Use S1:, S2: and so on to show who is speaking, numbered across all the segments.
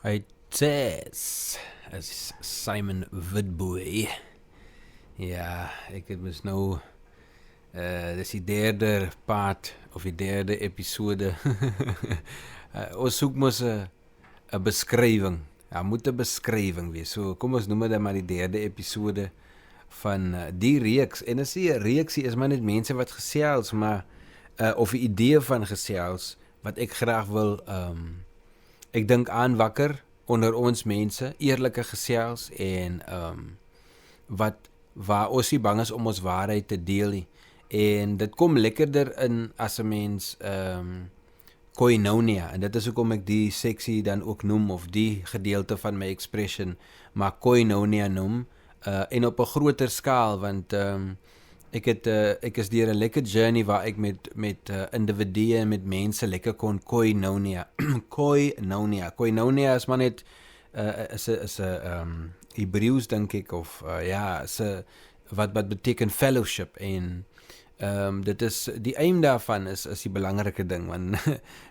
S1: Hy says as Simon Witbooi. Ja, ek het mos nou dis die derde part of die derde episode. Ons soek mos 'n beskrywing. Ja, moet 'n beskrywing wees. So kom ons noem dit maar die derde episode van die reeks. En as die reeksie is maar net mense wat gesels, maar of 'n idee van gesels wat ek graag wil ek dink aanwakker onder ons mense, eerlike gesels en waar ons nie bang is om ons waarheid te deel nie. En dit kom lekkerder in as 'n mens koinonia, en dit is hoekom ek die seksie dan ook noem, of die gedeelte van my expression, maar koinonia noem, en op 'n groter skaal, want ek is deur 'n lekker journey waar ek met individue en met mense lekker kon koinonia. Koinonia is maar net is 'n Hebreëus dink ek, of ja, is 'n wat beteken fellowship, en dit is die aim daarvan is die belangrike ding, want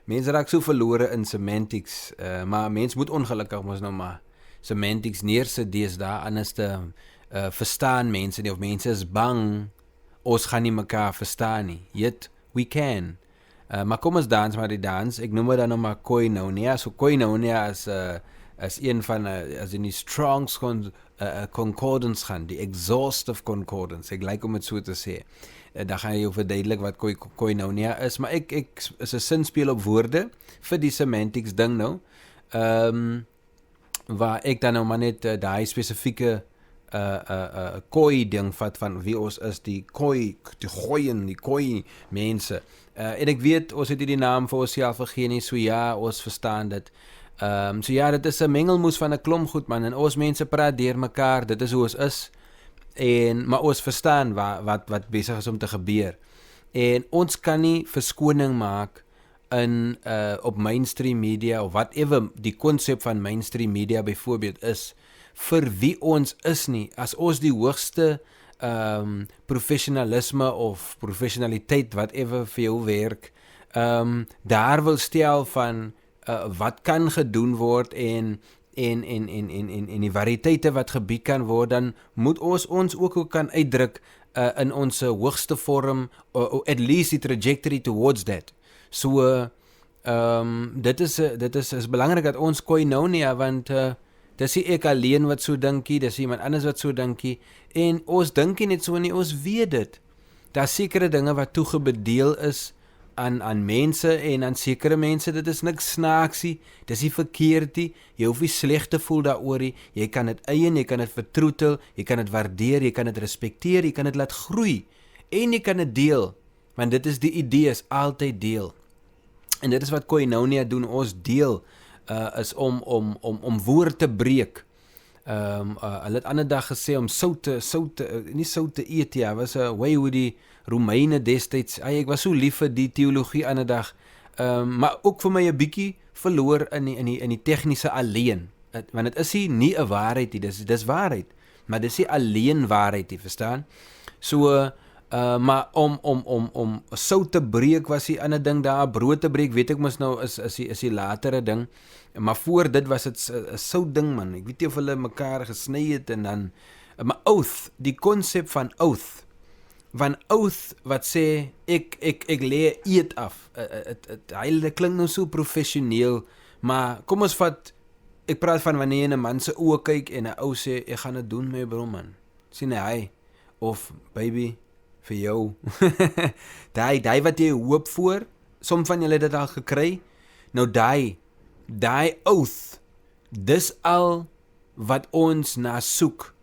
S1: mense raak so verlore in semantics, maar mens moet ongelukkig mos nou maar semantics neersit deesdae, anders te verstaan mense nie, of mense is bang ons gaan nie mekaar verstaan nie. Yet we can. Maar kom ons dans maar die dans. Ek noem dit dan nou maar koinonia. So koinonia is een van as in die Strong's concordance gaan, die exhaustive concordance. Ek like om dit so te sê. Dan gaan jy jou verduidelik wat koinonia is, maar ek is 'n sinspeel op woorde vir die semantics ding nou. Waar ek dan nou maar net daai spesifieke koi ding vat van wie ons is, die koi mense. En ek weet, ons het nie die naam vir onsself gegee nie, so ja, ons verstaan dit. So ja, dit is 'n mengelmoes van 'n klomp goed, man, en ons mense praat deur mekaar, dit is hoe ons is. Maar ons verstaan wat besig is om te gebeur. En ons kan nie verskoning maak op mainstream media, of whatever die konsep van mainstream media byvoorbeeld is, vir wie ons is nie, as ons die hoogste professionalisme of professionaliteit, whatever vir jou werk, daar wil stel van wat kan gedoen word en die variëteite wat gebied kan word, dan moet ons ook kan uitdruk in ons hoogste vorm, or at least die trajectory towards that. So dit is belangrik dat ons koinonia, want dis nie ek alleen wat so dinkie, dis iemand anders wat so dinkie, en ons dinkie net so nie, ons weet dit. Daar sekere dinge wat toegebedeel is aan mense, en aan sekere mense, dit is niks snaaksie, dis nie verkeerd nie, jy hoef nie sleg te voel daaroor nie, jy kan dit eien, jy kan dit vertroetel, jy kan dit waardeer, jy kan dit respekteer, jy kan dit laat groei, en jy kan dit deel, want dit is die idee, is altyd deel. En dit is wat koinonia doen, ons deel, is om woord te breek. Hulle het ander dag gesê om nie sout te eet, ja, was 'n way hoe die Romeine destyds, ek was so lief vir die teologie ander dag, maar ook vir my 'n bietjie verloor in die tegniese alleen, want dit is nie 'n waarheid nie, dis waarheid, maar dis nie alleen waarheid nie, verstaan? So, maar om sout te breek was die ander ding daar, brood te breek, weet ek mos nou, is die latere ding, maar voor dit was dit 'n sout ding, man, ek weet nie of hulle mekaar gesny het, en dan, maar oath, die konsep van oath wat sê, ek lê eet af, hy klink nou so professioneel, maar kom ons vat, ek praat van wanneer jy in 'n man se oë kyk, en 'n ou sê, ek gaan dit doen, my bro, man, sien hy, of baby, vir jou, die wat jy hoop voor, som van julle het dit al gekry, nou die oath, dis al wat ons na soek,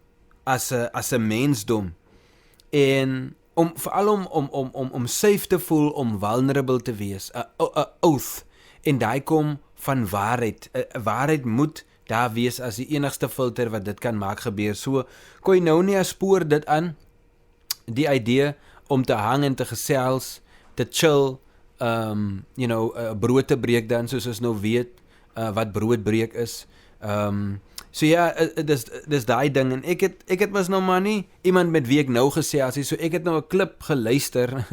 S1: as 'n mensdom, en veral om safe te voel, om vulnerable te wees, 'n oath, en die kom van waarheid, waarheid moet daar wees as die enigste filter wat dit kan maak gebeur. So, koinonia spoor dit aan, die idee om te hang en te gesels, te chill, brood te breek dan, soos ons nou weet, wat broodbreek is. So ja, dis daai ding, en ek het mos nou maar nie iemand met wie ek nou gesels, so ek het nou 'n klip geluister,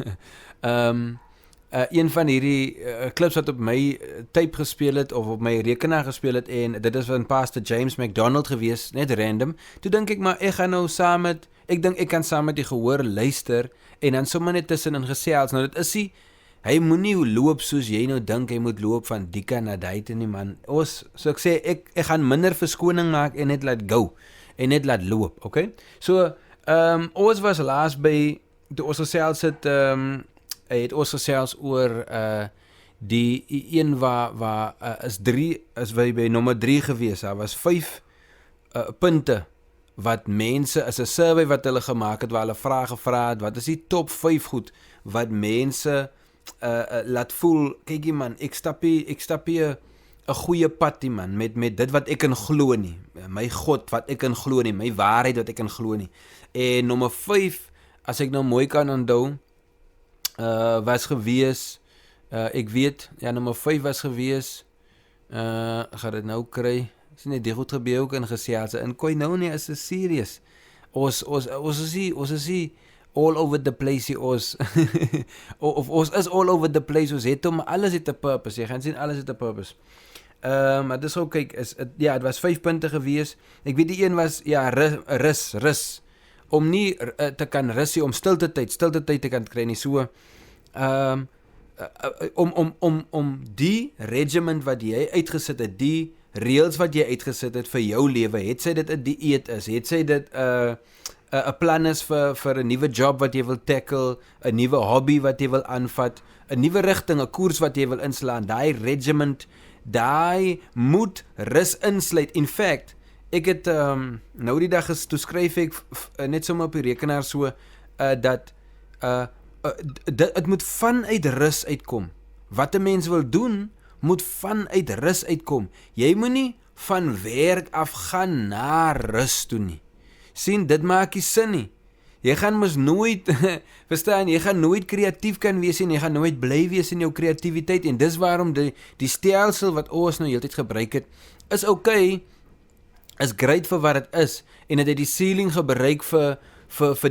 S1: een van hierdie clips wat op my tape gespeel het of op my rekenaar gespeel het en dit is van Pastor James McDonald gewees, net random. Toe dink ek maar ek gaan nou saam met ek dink ek kan saam met die gehoor luister en dan sommer net tussenin gesels. Nou dit is hy moenie loop soos jy nou dink hy moet loop van die kant na daai toe nie man. So ek sê ek gaan minder verskoning maak en net laat go en net laat loop, okay? So ons was laas by toe ons gesels het het ons gesels oor die een waar is by nommer 3 gewees. Daar was 5 punte wat mense is 'n survey wat hulle gemaak het waar hulle vrae gevra het. Wat is die top 5 goed wat mense laat voel, kykie man, ek stap hier 'n goeie pad nie man, met dit wat ek in glo nie, my God wat ek in glo nie, my waarheid wat ek in glo nie. En nommer 5, as ek nou mooi kan onthou, was gewees, ek weet, ja nommer 5 was gewees, gaan dit nou kry, is nie die goed gebeur ook in gesels, in Koinonia is dit serious, ons is nie all over the place hier ons, of ons is all over the place, ons het om, alles het 'n purpose, jy gaan sien, alles het 'n purpose. Maar dis ook, kyk, het was 5 punte gewees, ek weet die een was, ja, rus, om nie te kan rus, om stilte tyd te kan kry nie, so, om die regiment wat jy uitgesit het, die reëls wat jy uitgesit het vir jou lewe, het sy dit 'n dieet is, het sy dit 'n plan is vir 'n nuwe job wat jy wil tackle, 'n nuwe hobby wat jy wil aanvat, 'n nuwe rigting, 'n koers wat jy wil inslaan, daai regiment, daai moet rus insluit. In fact, ek het nou die dag toe skryf ek net sommer op die rekenaar so dat dit moet vanuit rus uitkom. Wat 'n mens wil doen, moet vanuit rus uitkom. Jy moenie van werk af gaan na rus toe nie. Sien, dit maak nie sin nie. Jy gaan mos nooit, verstaan, jy gaan nooit kreatief kan wees en jy gaan nooit bly wees in jou kreatiwiteit en dis waarom die stelsel wat ons nou heeltyd gebruik het, is okay, is great vir wat dit is en het die ceiling gebruik vir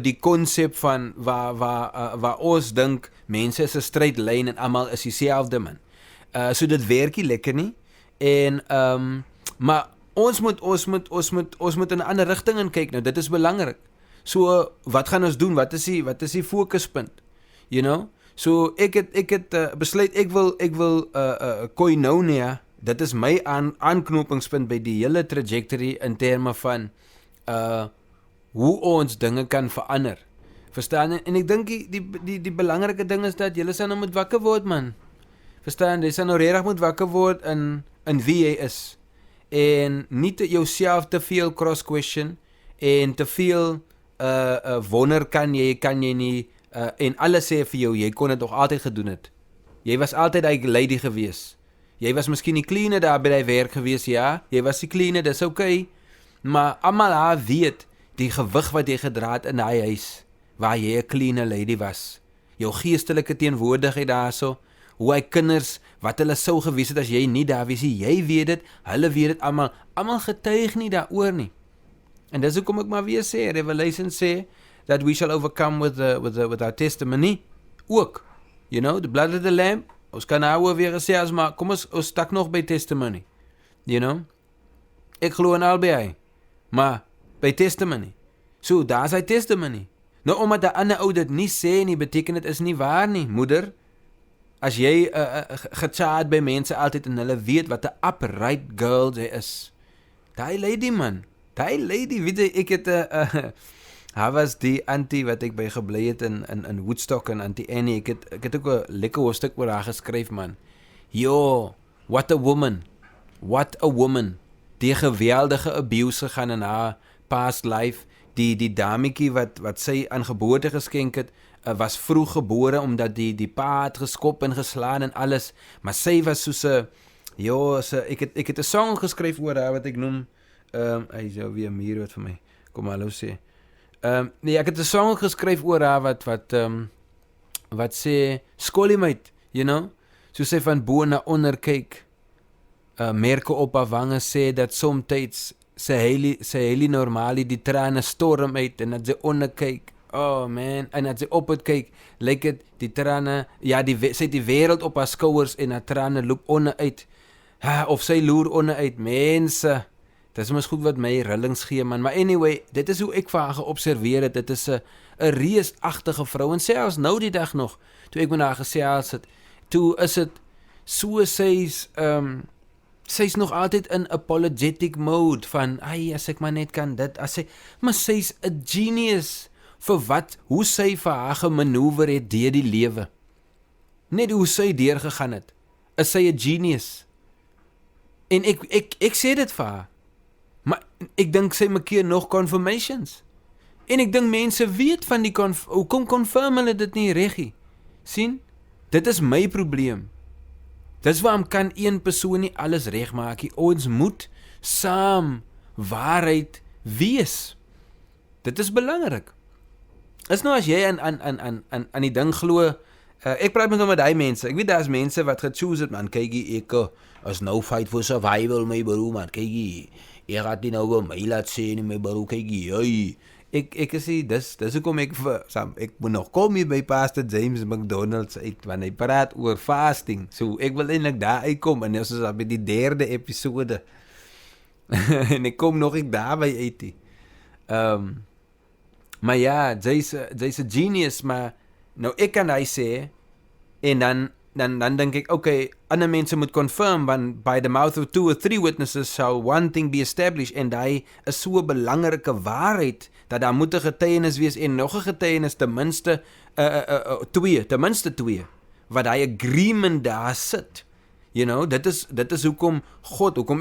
S1: die konsep van waar ons dink mense is 'n straight lyn en almal is dieselfde man. So dit werk nie lekker nie en maar ons moet in 'n ander rigting in kyk nou, dit is belangrik. So wat gaan ons doen? Wat is die fokuspunt? You know? So ek het besluit ek wil Koinonia, dit is my aanknopingspunt by die hele trajectory in terme van hoe ons dinge kan verander. Verstaan? En ek dink die belangrike ding is dat julle sal nou moet wakker word man. Verstaan? Jy sal nou regtig moet wakker word in wie jy is. En nie jouself te veel cross question en te veel wonder kan jy nie en alles sê vir jou, jy kon dit nog altyd gedoen het. Jy was altyd die lady gewees. Jy was miskien die cleaner daar by die werk gewees, ja, jy was die cleaner, dis okay, maar almal weet die gewig wat jy gedra het in daai huis, waar jy 'n cleaner lady was. Jou geestelike teenwoordigheid daarso, hoe hy kinders, wat hulle sou gewees het as jy nie daar was nie, jy weet dit, hulle weet dit almal getuig nie daaroor nie. En dis hoekom ek maar weer sê, Revelation sê, that we shall overcome with our testimony, ook, you know, the blood of the lamb, ons kan nou weer gesê, maar kom ons stak nog by testimony, you know, ek glo in albei, maar by testimony, so daar is hy testimony, nou omdat die ander ou dit nie sê nie, beteken dit is nie waar nie, moeder, as jy gechat by mense altyd en hulle weet wat 'n upright girl jy is, die lady man, die lady, weet jy, ek het hy was die auntie wat ek by gebly het in Woodstock en Auntie Annie, ek het ook 'n lekker hoofstuk oor haar geskryf man. Yo, what a woman, die geweldige abuse gegaan in haar past life, die dametjie wat sy aan geboorte geskenk het, was vroeg gebore omdat die pa het geskop en geslaan en alles, maar sy was soos 'n, ek het 'n song geskryf oor haar wat ek noem, hy is jou weer meer wat vir my, kom hallo sê, nee, ek het 'n song geskryf oor haar wat sê, skolimate, you know, so sy van bo na onder kyk, merke op haar wange sê dat somtyds sy hele normale die trane storm uit en dat sy onder kyk, Oh man, en as sy op het kyk, lyk dit die trane, ja, sy het die wêreld op haar skouers en haar trane loop onder uit. Of sy loer onder uit, mense. Dis mos goed wat my rillings gee man, maar anyway, dit is hoe ek vir haar geobserveer het. Dit is 'n reusagtige vrou en selfs nou die dag nog, toe ek met haar gesels het, toe is dit so sy's nog altyd in apologetic mode van, as ek maar net kan dit, maar sy's 'n genius vir hoe sy vir haar gemanoeuvreer het deur die lewe. Net hoe sy deurgegaan het, is sy 'n genius. En ek sê dit vir haar, maar ek dink sy maak hier nog confirmations. En ek dink mense weet van die hoekom confirm hulle dit nie reggie? Sien? Dit is my probleem. Dis waarom kan een persoon nie alles regmaak nie. Ons moet saam waarheid wees. Dit is belangrik. Is nou as jy aan die ding glo, ek praat met daai mense. Ek weet daar's mense wat gechoose het man, kykie ek as nou fight for survival my bro man, kykie ek het nie nou wel my laat sê nie my bro, kykie ek sê dis hoekom ek moet nog kom hier by Pastor James McDonald's uit, want hy praat oor fasting, so ek wil eintlik daar uitkom, en ons is op die 3de episode en ek kom nog ek daarby uit nie. Maar ja, jy's 'n genius, maar nou ek kan hy sê, en dan dink ek, okay, ander mense moet confirm, want by the mouth of 2 or 3 witnesses shall one thing be established, en hy is so 'n belangrike waarheid, dat daar moet 'n getuienis wees, en nog 'n getuienis, ten minste 2, wat hy agreement daar sit. You know, dit is hoekom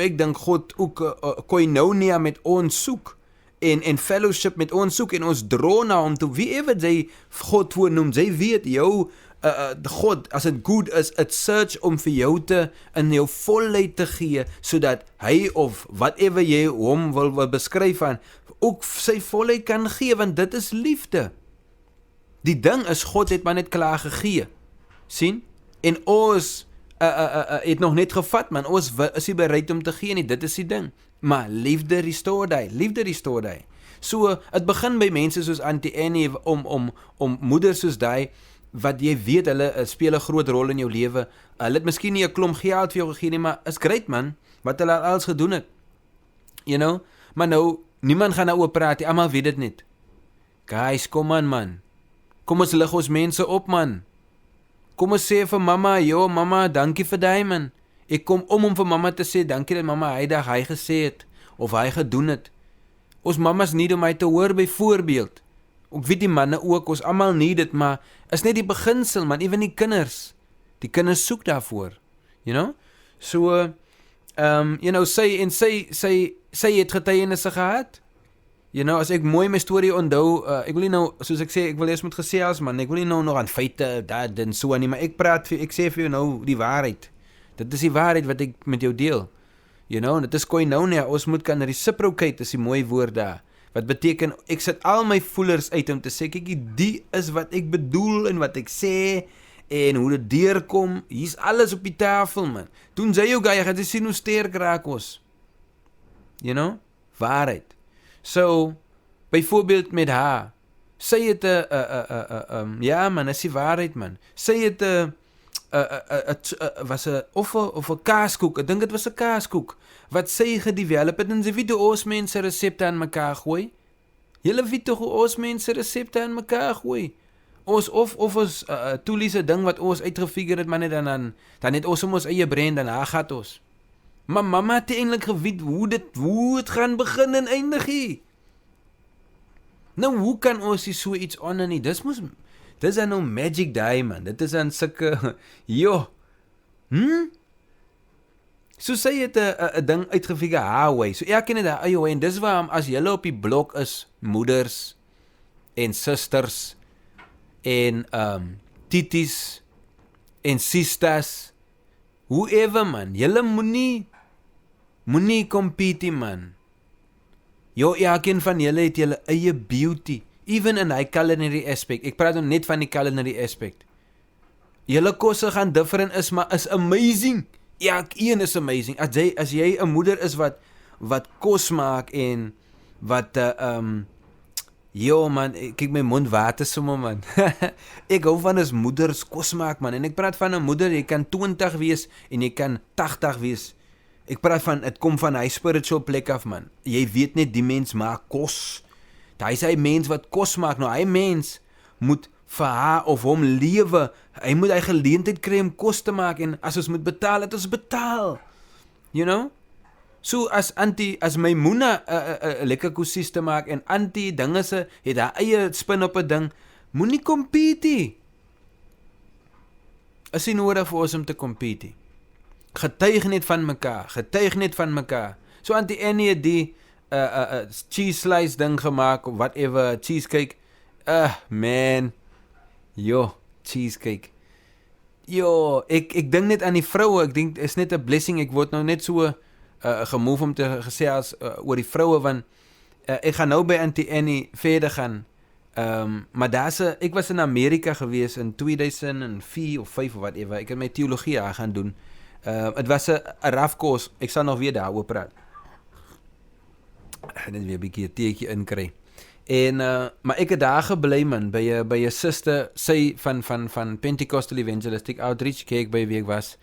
S1: ek dink God ook koinonia met ons soek, en fellowship met ons soek, en ons droom na hom toe, wie ever jy God voornoem, jy weet, jou God, as dit goed is, het search om vir jou in jou volheid te gee, sodat hy of whatever jy hom wil beskryf van, ook sy volheid kan gee, want dit is liefde. Die ding is, God het maar net klaar gegee, sien? En ons het nog net gevat, man, ons is nie bereid om te gee nie, dit is die ding. Maar liefde restore die. So, het begin by mense soos Auntie Annie, om moeders soos die, wat jy weet, hulle speel 'n groot rol in jou lewe. Hulle het miskien nie 'n klomp geld vir jou gegee nie, maar is great man, wat hulle alles gedoen het. You know? Maar nou, niemand gaan daaroor praat nie, almal weet dit net. Guys, kom aan man. Kom ons lig ons mense op man. Kom ons sê vir mamma, yo mamma, dankie vir daai man. Ek kom om vir mamma te sê, dankie dat mamma hy gesê het, of hy gedoen het. Ons mammas nie om my te hoor byvoorbeeld. Ek weet die manne ook, ons almal nie dit, maar is net die beginsel man, ewen die kinders. Die kinders soek daarvoor, you know? So, you know, sy het getuienisse gehad. You know, as ek mooi my storie onthou, ek wil nie nou, soos ek sê, ek wil eers moet gesels man, ek wil nie nou nog aan feite, dat en so nie, maar ek sê vir jou nou die waarheid. Dit is die waarheid wat ek met jou deel. You know, dit is koinonia, ons moet kan reciprocate, is die mooi woord daar. Wat beteken, ek sit al my voelers uit om te sê, kyk, die is wat ek bedoel en wat ek sê, en hoe dit deurkom, hier is alles op die tafel, man. Toen sê jou, jy gaan sien hoe sterk raak ons. You know, waarheid. So, byvoorbeeld met haar, sy het ja man, is die waarheid man, sy het was of 'n kaaskoek, ek dink dit was 'n kaaskoek, wat sy gedevelop het, en sy weet hoe ons mense resepte aan mekaar gooi. Julle weet toch hoe ons mense resepte aan mekaar gooi. Ons ons toeliese ding wat ons uitgefigure het, maar net dan het ons om ons eie brein, dan gaat ons. Maar mama het eintlik geweet hoe het gaan begin en eindig hier. Nou, hoe kan ons hier so iets onder nie? Dis dan nou magic die, man. Dit is dan sulke, So sy het 'n ding uitgefigure haar way. So elkeen het haar eie way, en dis waarom as julle op die blok is, moeders en susters en tities en sisters, whoever man, julle moenie compete man. Elkeen van julle het julle eie beauty, even in hy culinary aspect. Ek praat net van die culinary aspect. Julle kosse gaan different is, maar is amazing. Een is amazing. As jy 'n moeder is wat kos maak en wat Yo man, kyk my mond water sommer man. Ek hou van as moeders kos maak man. En ek praat van 'n moeder, jy kan 20 wees en jy kan 80 wees. Ek praat van, dit kom van hy spiritual plek af man. Jy weet net die mens maak kos. Hy is hy mens wat kos maak. Nou hy mens moet vir haar of hom lewe. Hy moet hy geleentheid kry om kos te maak en as ons moet betaal, het ons betaal. You know? So as Maimuna 'n lekker kosies te maak en antie dinge se het haar eie spin op 'n ding, moenie compete nie. Is nie nodig vir ons om te compete nie. Getuig net van mekaar. So antie Annie het die cheese slice ding gemaak of whatever, cheesecake. Man. Jo, cheesecake. Jo, ek dink net aan die vroue, ek dink is net 'n blessing, ek word nou net so gemove om te gesê as oor die vroue, want ek gaan nou by Auntie Annie verder gaan, maar ek was in Amerika gewees in 2004 of 5 of whatever, ek het my teologie daar gaan doen, het was 'n rafkos, ek sal nog weer daaroor praat, net weer 'n bietjie 'n teetjie inkry. En maar ek het daar gebly man by 'n suster, sy van Pentecostal Evangelistic Outreach Kerk by wie ek was.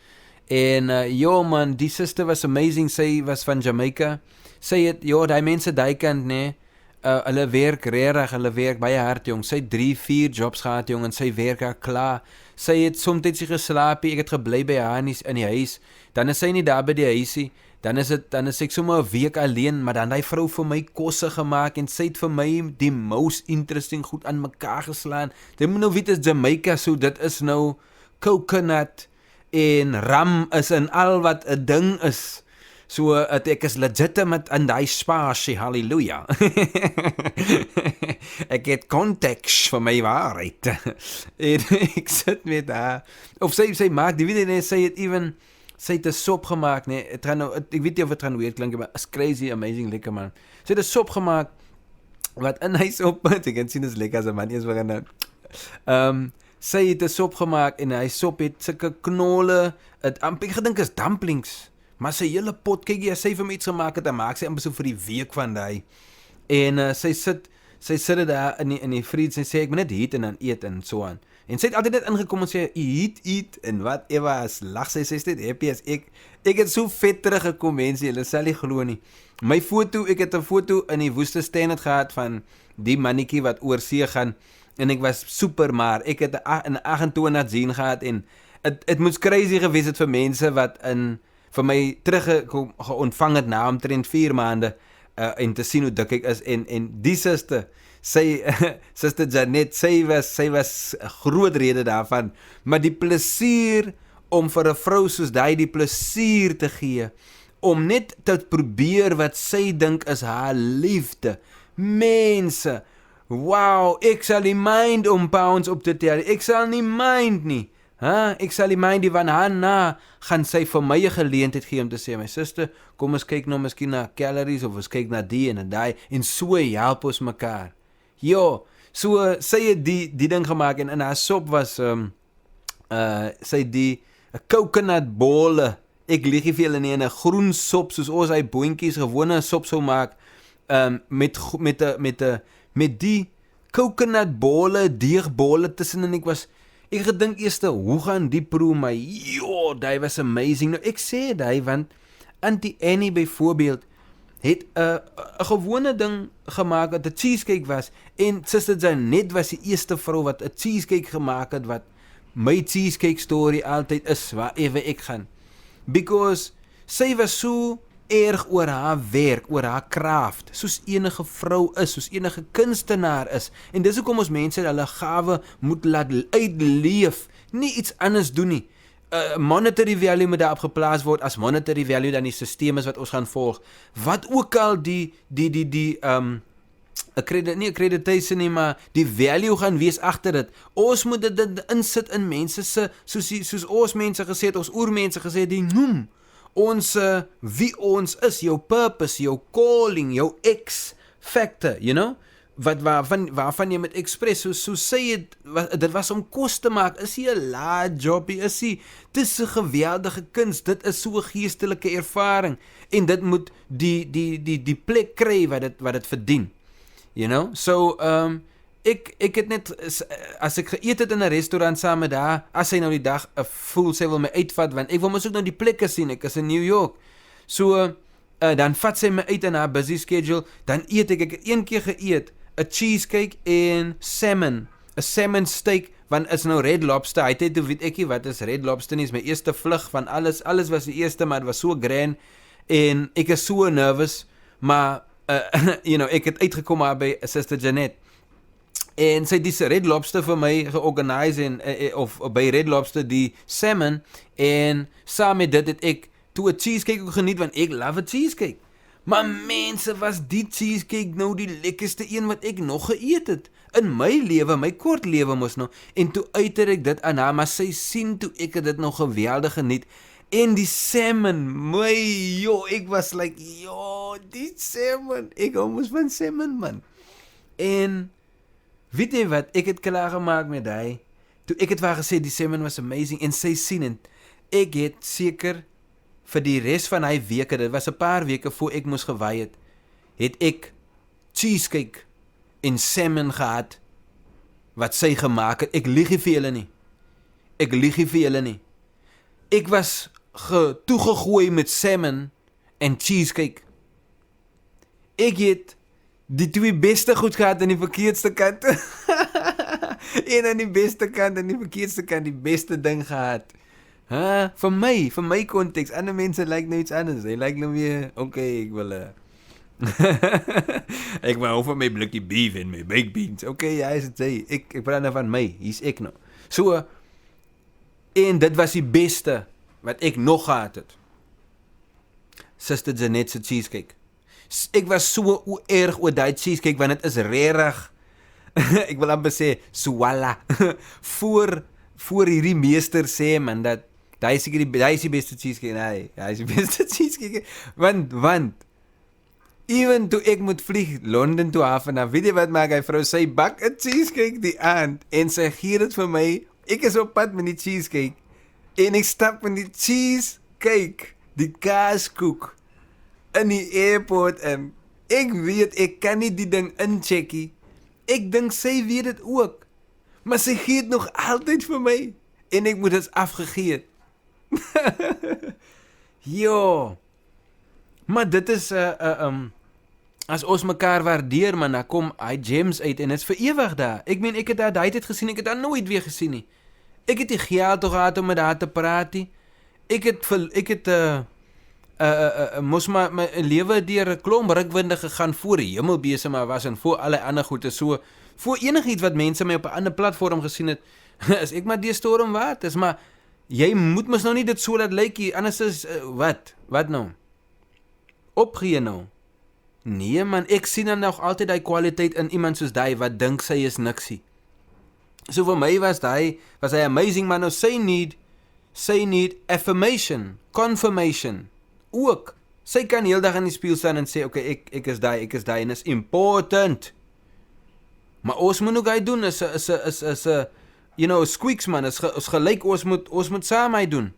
S1: En jo man, die suster was amazing, sy was van Jamaica. Sy het daai mense daai kant nê, hulle werk regtig, hulle werk baie hard jong. Sy het 3-4 jobs gehad jong en sy werk haar klaar. Sy het soms geslaap, ek het gebly by haar in die huis. Dan is sy nie daar by die huisie. Dan is ek sommer 'n week alleen, maar dan hy vrou vir my kosse gemaak en sy het vir my die most interesting goed aan mekaar geslaan. Dit moet nou weet is Jamaica, so dit is nou coconut en ram is in al wat 'n ding is. So ek is legitimate in die spasie, halleluja. Ek het konteks vir my waarheid. En ek sit met haar. Of sy maak, die weet nie, sy het 'n sop gemaak, nee, ek weet nie of het gaan weer klink, maar is crazy, amazing, lekker man. Sy het 'n sop gemaak, wat in hy sop, jy kan sien is lekker as 'n man, eers begin sy het 'n sop gemaak, en hy sop het sulke knolle, ek gedink is dumplings, maar sy hele pot, kyk jy, as sy vir my iets gemaak het, dan maak sy amper so vir die week van die, en sy sit dit daar in die friet, en sê, ek moet net eet en dan eet, en so aan. En sy het altyd net ingekom en sê, eat, en wat, Eva, lag sy is net happy as ek het so vet teruggekom, mense, julle sal nie glo nie. Ek het 'n foto in die woeste stand gehad van die mannetjie wat oor see gaan, en ek was super, maar ek het 'n 28 jean gehad, en het moes crazy gewees het vir mense wat vir my ontvang het na omtrent 4 maande, en te sien hoe dik ek is, en die suster Janet, sy was 'n groot rede daarvan, maar die plesier om vir 'n vrou soos die plesier te gee, om net te probeer wat sy dink is haar liefde, mense, wow, ek sal nie mind om pounds op te tel, ek sal nie mind nie, ek sal nie mind die van haar na, gaan sy vir my 'n geleentheid gee om te sê, my suster, kom ons kyk nou miskien na calories, of ons kyk na die en die, en so help ons mekaar. Jo, so sy het die ding gemaak, en in haar sop was sy het die coconut bolle, ek lieg nie vir julle nie, in 'n groen sop, soos ons hy boontjies gewone sop sou maak, met die coconut bolle, deegbolle tussen, en ek gedink eers, hoe gaan die proe my, jo, die was amazing, nou ek sê die, want Auntie Annie byvoorbeeld, het 'n gewone ding gemaak wat 'n cheesecake was, en Suster Janet was die eerste vrou wat 'n cheesecake gemaak het, wat my cheesecake story altyd is, waarewe ek gaan, because sy was so erg oor haar werk, oor haar craft, soos enige vrou is, soos enige kunstenaar is, en dis hoekom ons mense hulle gawe moet laat uitleef, nie iets anders doen nie. Monetary value moet daarop geplaas word, as monetary value dan die systeem is wat ons gaan volg, wat ook al die accreditation nie, maar die value gaan wees agter dit, ons moet dit insit in mense se, soos ons mense gesê het, ons oormense gesê het, die noem, ons, wie ons is, jou purpose, jou calling, jou X-factor, you know, waarvan jy moet express, so sê het, dit was om kos te maak, is hier 'n laat jobbie, is hier, dit is 'n geweldige kunst, dit is so 'n geestelike ervaring, en dit moet die plek kry wat dit verdien. You know? So, ek het net, as ek geëet het in 'n restaurant saam met haar, as sy nou die dag voel sy wil my uitvat, want ek wil mos ook nou die plekke sien, ek is in New York. So, dan vat sy my uit in haar busy schedule, dan eet ek het een keer geëet, 'n cheesecake en salmon, 'n salmon steak, want is nou Red Lobster, hy het toe weet ek nie wat is Red Lobster nie, is my eerste vlug van alles was die eerste, maar het was so grand, en ek is so nervous, maar, you know, ek het uitgekom daar by Sister Janet, en sy het die Red Lobster vir my georganiseer, of by Red Lobster die salmon, en saam met dit het ek toe 'n cheesecake ook geniet, want ek love 'n cheesecake. Maar mense, was die cheesecake nou die lekkerste een wat ek nog geëet het. In my lewe, my kort lewe mos nou. En toe uiter ek dit aan haar, maar sy sien toe ek het dit nog geweldig geniet. En die salmon, ek was like, die salmon, ek hou mos van salmon, man. En, weet jy wat, ek het klaar gemaak met hy, toe ek het waar gesê, die salmon was amazing, en sy sien, en ek het seker, vir die res van hy weke, dit was 'n paar weke voor ek moes gewaai het ek cheesecake en salmon gehad, wat sy gemaak het. Ek lieg nie vir julle nie. Ek was toegegooi met salmon en cheesecake. Ek het die twee beste goed gehad aan die verkeerdste kant. En aan die beste kant, aan die verkeerdste kant, die beste ding gehad. Vir my konteks, ander mense lyk nou iets anders, hy lyk nou weer, okay, ek wil, ek wil hou van my blikkie beef en my baked beans, okay, ja, is het sy, ek praat nou van my, hier's ek nou. So, en dit was die beste, wat ek nog gehad het. Sister Janet's cheesecake. Ek was so erg oor die cheesecake, want het is rarig, ek wil amper sê, swalla, voor hierdie meester sê, man, dat Hy is die beste cheesecake, nee, hy is die beste cheesecake, want, even toe ek moet vlieg, Londen toe af, en dan weet jy wat maak hy vrou, sy bak 'n cheesecake die aand, en sy gee dit vir my, ek is op pad met die cheesecake, en ek stap met die cheesecake, die kaaskoek, in die airport, en ek weet, ek kan nie die ding incheckie, ek dink sy weet dit ook, maar sy gee het nog altyd vir my, en ek moet dit afgegee. Jo, maar dit is, as ons mekaar waardeer, man, dan kom hy gems uit, en het is vir ewig daar. Ek meen, ek het daar die tyd gesien, ek het daar nooit weer gesien nie. Ek het die geld toch gehad om met haar te praat, ek het moes maar my lewe deur 'n klomp rukwinde gegaan voor die hemelbese maar was, en voor alle ander goede, so, voor enigiets wat mense my op 'n ander platform gesien het, is ek maar die storm waard, is maar, jy moet mos nou nie dit so laat lyk, anders is, wat nou? Opgee nou? Nee man, ek sien dan nog altyd die kwaliteit in iemand soos die, wat dink sy is niksie. So vir my was hy amazing, maar nou sy need affirmation, confirmation, ook. Sy kan heel dag in die spieël staan en sê, okay, ek is die, en is important. Maar ons moet ook hy doen, is you know, squeaks man, is gelyk, ons moet saam hy doen.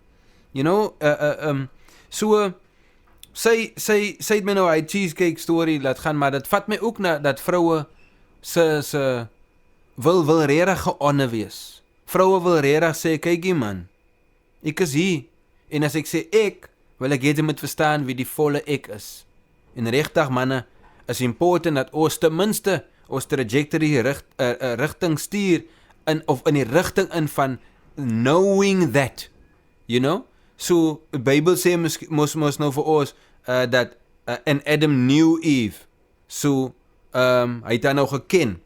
S1: You know, so, sy het my nou hy cheesecake story laat gaan, maar dit vat my ook na, dat vroue, sy wil regtig geonne wees. Vroue wil regtig sê, kykie man, ek is hier, en as ek sê ek, wil ek jy moet verstaan wie die volle ek is. En regtig manne, is important dat ons ten minste, ons trajectory rigting stuur, of in die rigting in van knowing that, you know, so, die Bybel sê mos nou vir ons, dat, and Adam knew Eve, so, hy het haar nou geken,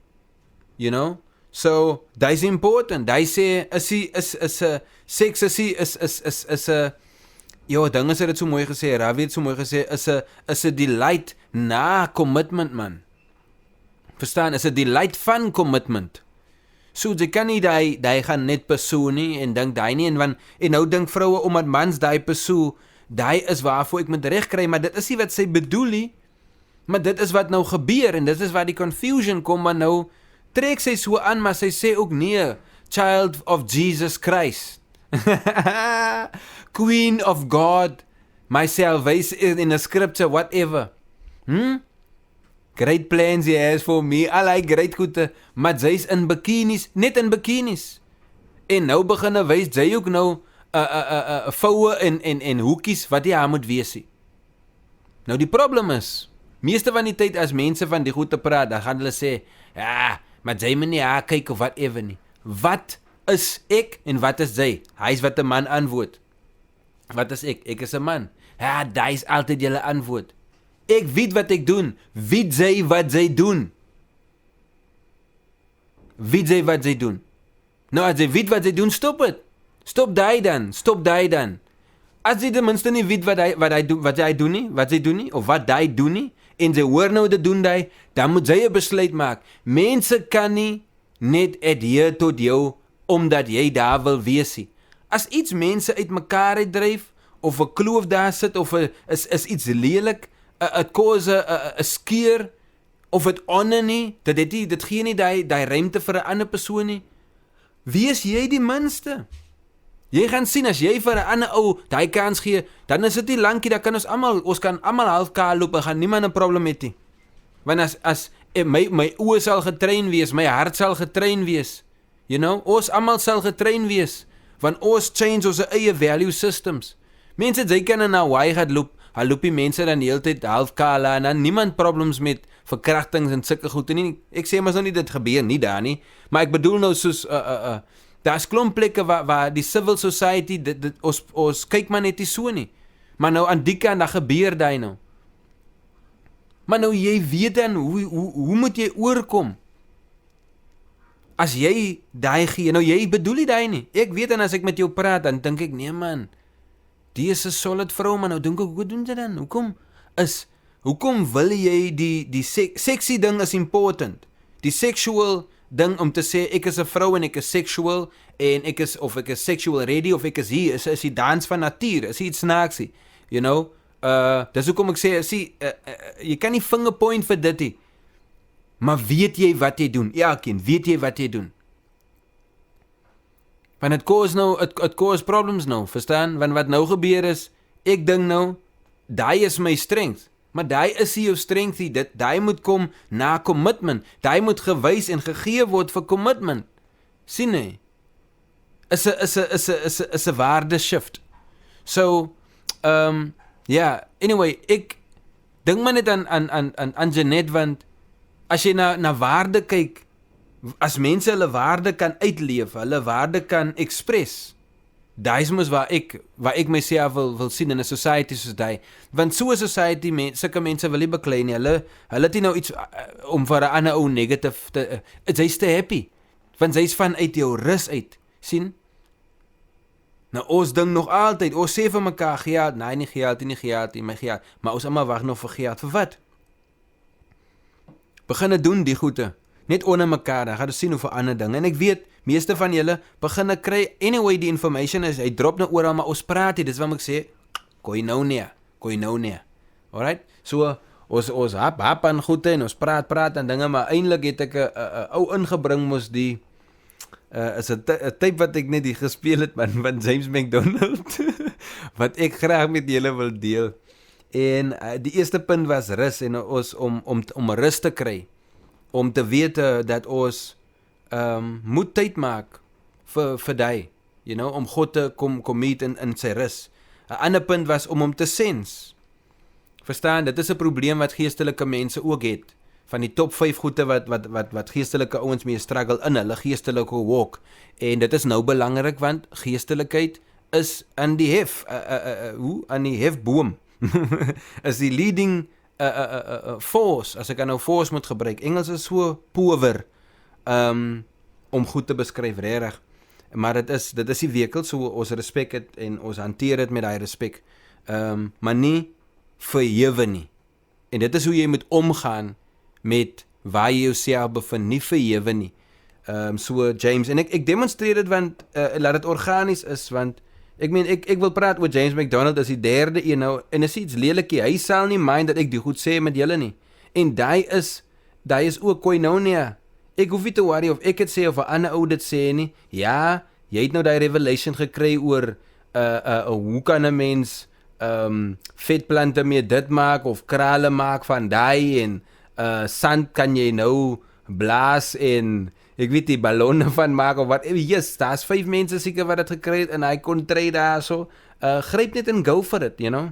S1: you know, so, dat is important, hy sê, seks is ding is dit so mooi gesê, Ravi het so mooi gesê, is 'n delight na commitment man, verstaan, is 'n delight van commitment, so, jy kan nie die gaan net persoon nie, en dink die nie, en nou dink vroue, omdat mans die persoon, die is waarvoor ek moet recht kry, maar dit is nie wat sy bedoel nie, maar dit is wat nou gebeur, en dit is waar die confusion kom, maar nou, trek sy so aan, maar sy sê ook nee, child of Jesus Christ, Queen of God, my salvation in the scripture, whatever, Great plans he has for me, al hy great goede, maar sy's in bikinis, net in bikinis. En nou begin wys sy ook nou voue en hoekies wat jy haar moet wees. Nou die probleem is, meeste van die tyd as mense van die goed te praat, dan gaan hulle sê, ja, maar sy moet nie haar kyk of whatever nie. Wat is ek en wat is sy? Hy is wat 'n man antwoord. Wat is ek? Ek is 'n man. Ja, daai is altyd julle antwoord. Ek weet wat ek doen. Weet sy wat sy doen? Weet sy wat sy doen? Nou, as jy weet wat sy doen, stop het. Stop daai dan. As jy ten minste nie weet wat hy doen nie, of wat hy doen nie, en sy hoor nou te doen daai, dan moet jy 'n besluit maak. Mense kan nie net adhere tot jou, omdat jy daar wil wees nie. As iets mense uit mekaar uitdryf, of 'n kloof daar sit, of is iets lelik, het cause 'n skeur, of het honor nie, dit gee nie die ruimte vir 'n ander persoon nie. Wees jy die minste? Jy gaan sien, as jy vir 'n ander ou daai kans gee, dan is dit nie lankie, dan kan ons kan almal half kaal loop, en gaan niemand 'n probleem hê nie. Want as my oë sal getrein wees, my hart sal getrein wees, ons almal sal getrein wees, want ons change ons eie value systems. Mense, jy kan in Hawaii gaan loop, hy loop die mense dan die hele tyd half kaal, en dan niemand problems met verkrachtings en sulke goed nie. Ek sê maar nou nie dit gebeur nie daar nie, maar ek bedoel nou soos daar's klomp plekke waar die civil society ons kyk maar net nie so nie. Maar nou aan die kant dan gebeur daai nou. Maar nou jy weet dan hoe moet jy oorkom? As jy daai gee, nou jy bedoel nie daai nie. Ek weet dan as ek met jou praat, dan dink ek nee man, die is 'n solid vrou, maar nou dink ek, hoe doen jy dan? Hoekom wil jy die sexy ding is important. Die sexual ding om te sê ek is 'n vrou en ek is sexual en ek is sexual ready of ek is hier is die dans van natuur, is iets snaaksie. Dis hoekom ek sê jy kan nie vingerpoint vir dit nie. Maar weet jy wat jy doen? Elkeen, weet jy wat jy doen? Want het cause problems nou, verstaan? Want wat nou gebeur is, ek dink nou, daai is my strength. Maar daai is nie jou strength nie, daai moet kom na commitment. Daai moet gewys en gegee word vir commitment. Sien jy? Is 'n waarde shift. So, anyway, ek dink maar net aan Jeanette, want as jy na waarde kyk, as mense hulle waarde kan uitleef, hulle waarde kan express, daai is mos waar ek myself wil sien in 'n society soos daai. Want so 'n society, sulke mense wil nie beklei nie. Hulle het nie nou iets om vir 'n ander ou negative te, jy's te happy. Want jy's vanuit jou rus uit, sien? Nou ons dink nog altyd, ons sê vir mekaar geld, nee nie geld nie, my geld, maar ons almal wag nog vir geld, vir wat? Begin doen die goede, net onder mekaar, dan gaan ons sien hoe verander ding, en ek weet, meeste van julle begin kry, anyway die information is, hy drop nou oral, maar ons praat hier, dis wat ek sê, koinonia, alright, so, ons hap aan goede, en ons praat en dinge, maar eindelijk het ek een ou ingebring moes die, is 'n type wat ek net hier gespeel het, van James McDonald, wat ek graag met julle wil deel, en die eerste punt was rus, en ons om rus te kry, om te weet dat ons moet tyd maak vir die, om God te kom meet in sy rus. 'n ander punt was om hom te sens. Verstaan, dit is 'n probleem wat geestelike mense ook het. Van die top 5 goede wat geestelike ouens mee struggle in hulle geestelike walk. En dit is nou belangrik, want geestelikheid is aan die aan die hefboom. is die leading force, as ek nou force moet gebruik. Engels is so power om goed te beskryf, regtig. Maar dit is die vehikel, so ons respek het en ons hanteer dit met daai respek. Maar nie verhewe nie. En dit is hoe jy moet omgaan met waar jy jouself bevind, nie verhewe nie. So James, en ek demonstreer dit, want laat dit organies is, want ek wil praat oor James McDonald as die derde een nou, en is iets lelikie, hy sal nie mind dat ek die goed sê met julle nie. En daai is ook koinonia. Ek hoef nie te worry of ek het sê of 'n ander ou dit sê nie. Ja, jy het nou daai revelation gekry oor hoe kan 'n mens vetplante mee dit maak of krale maak van daai en sand kan jy nou blaas en ek weet die ballonne van maak of wat. Yes, daar's 5 mense seker wat dit gekry het en hy kon tree daarso. Gryp net en go for it, you know.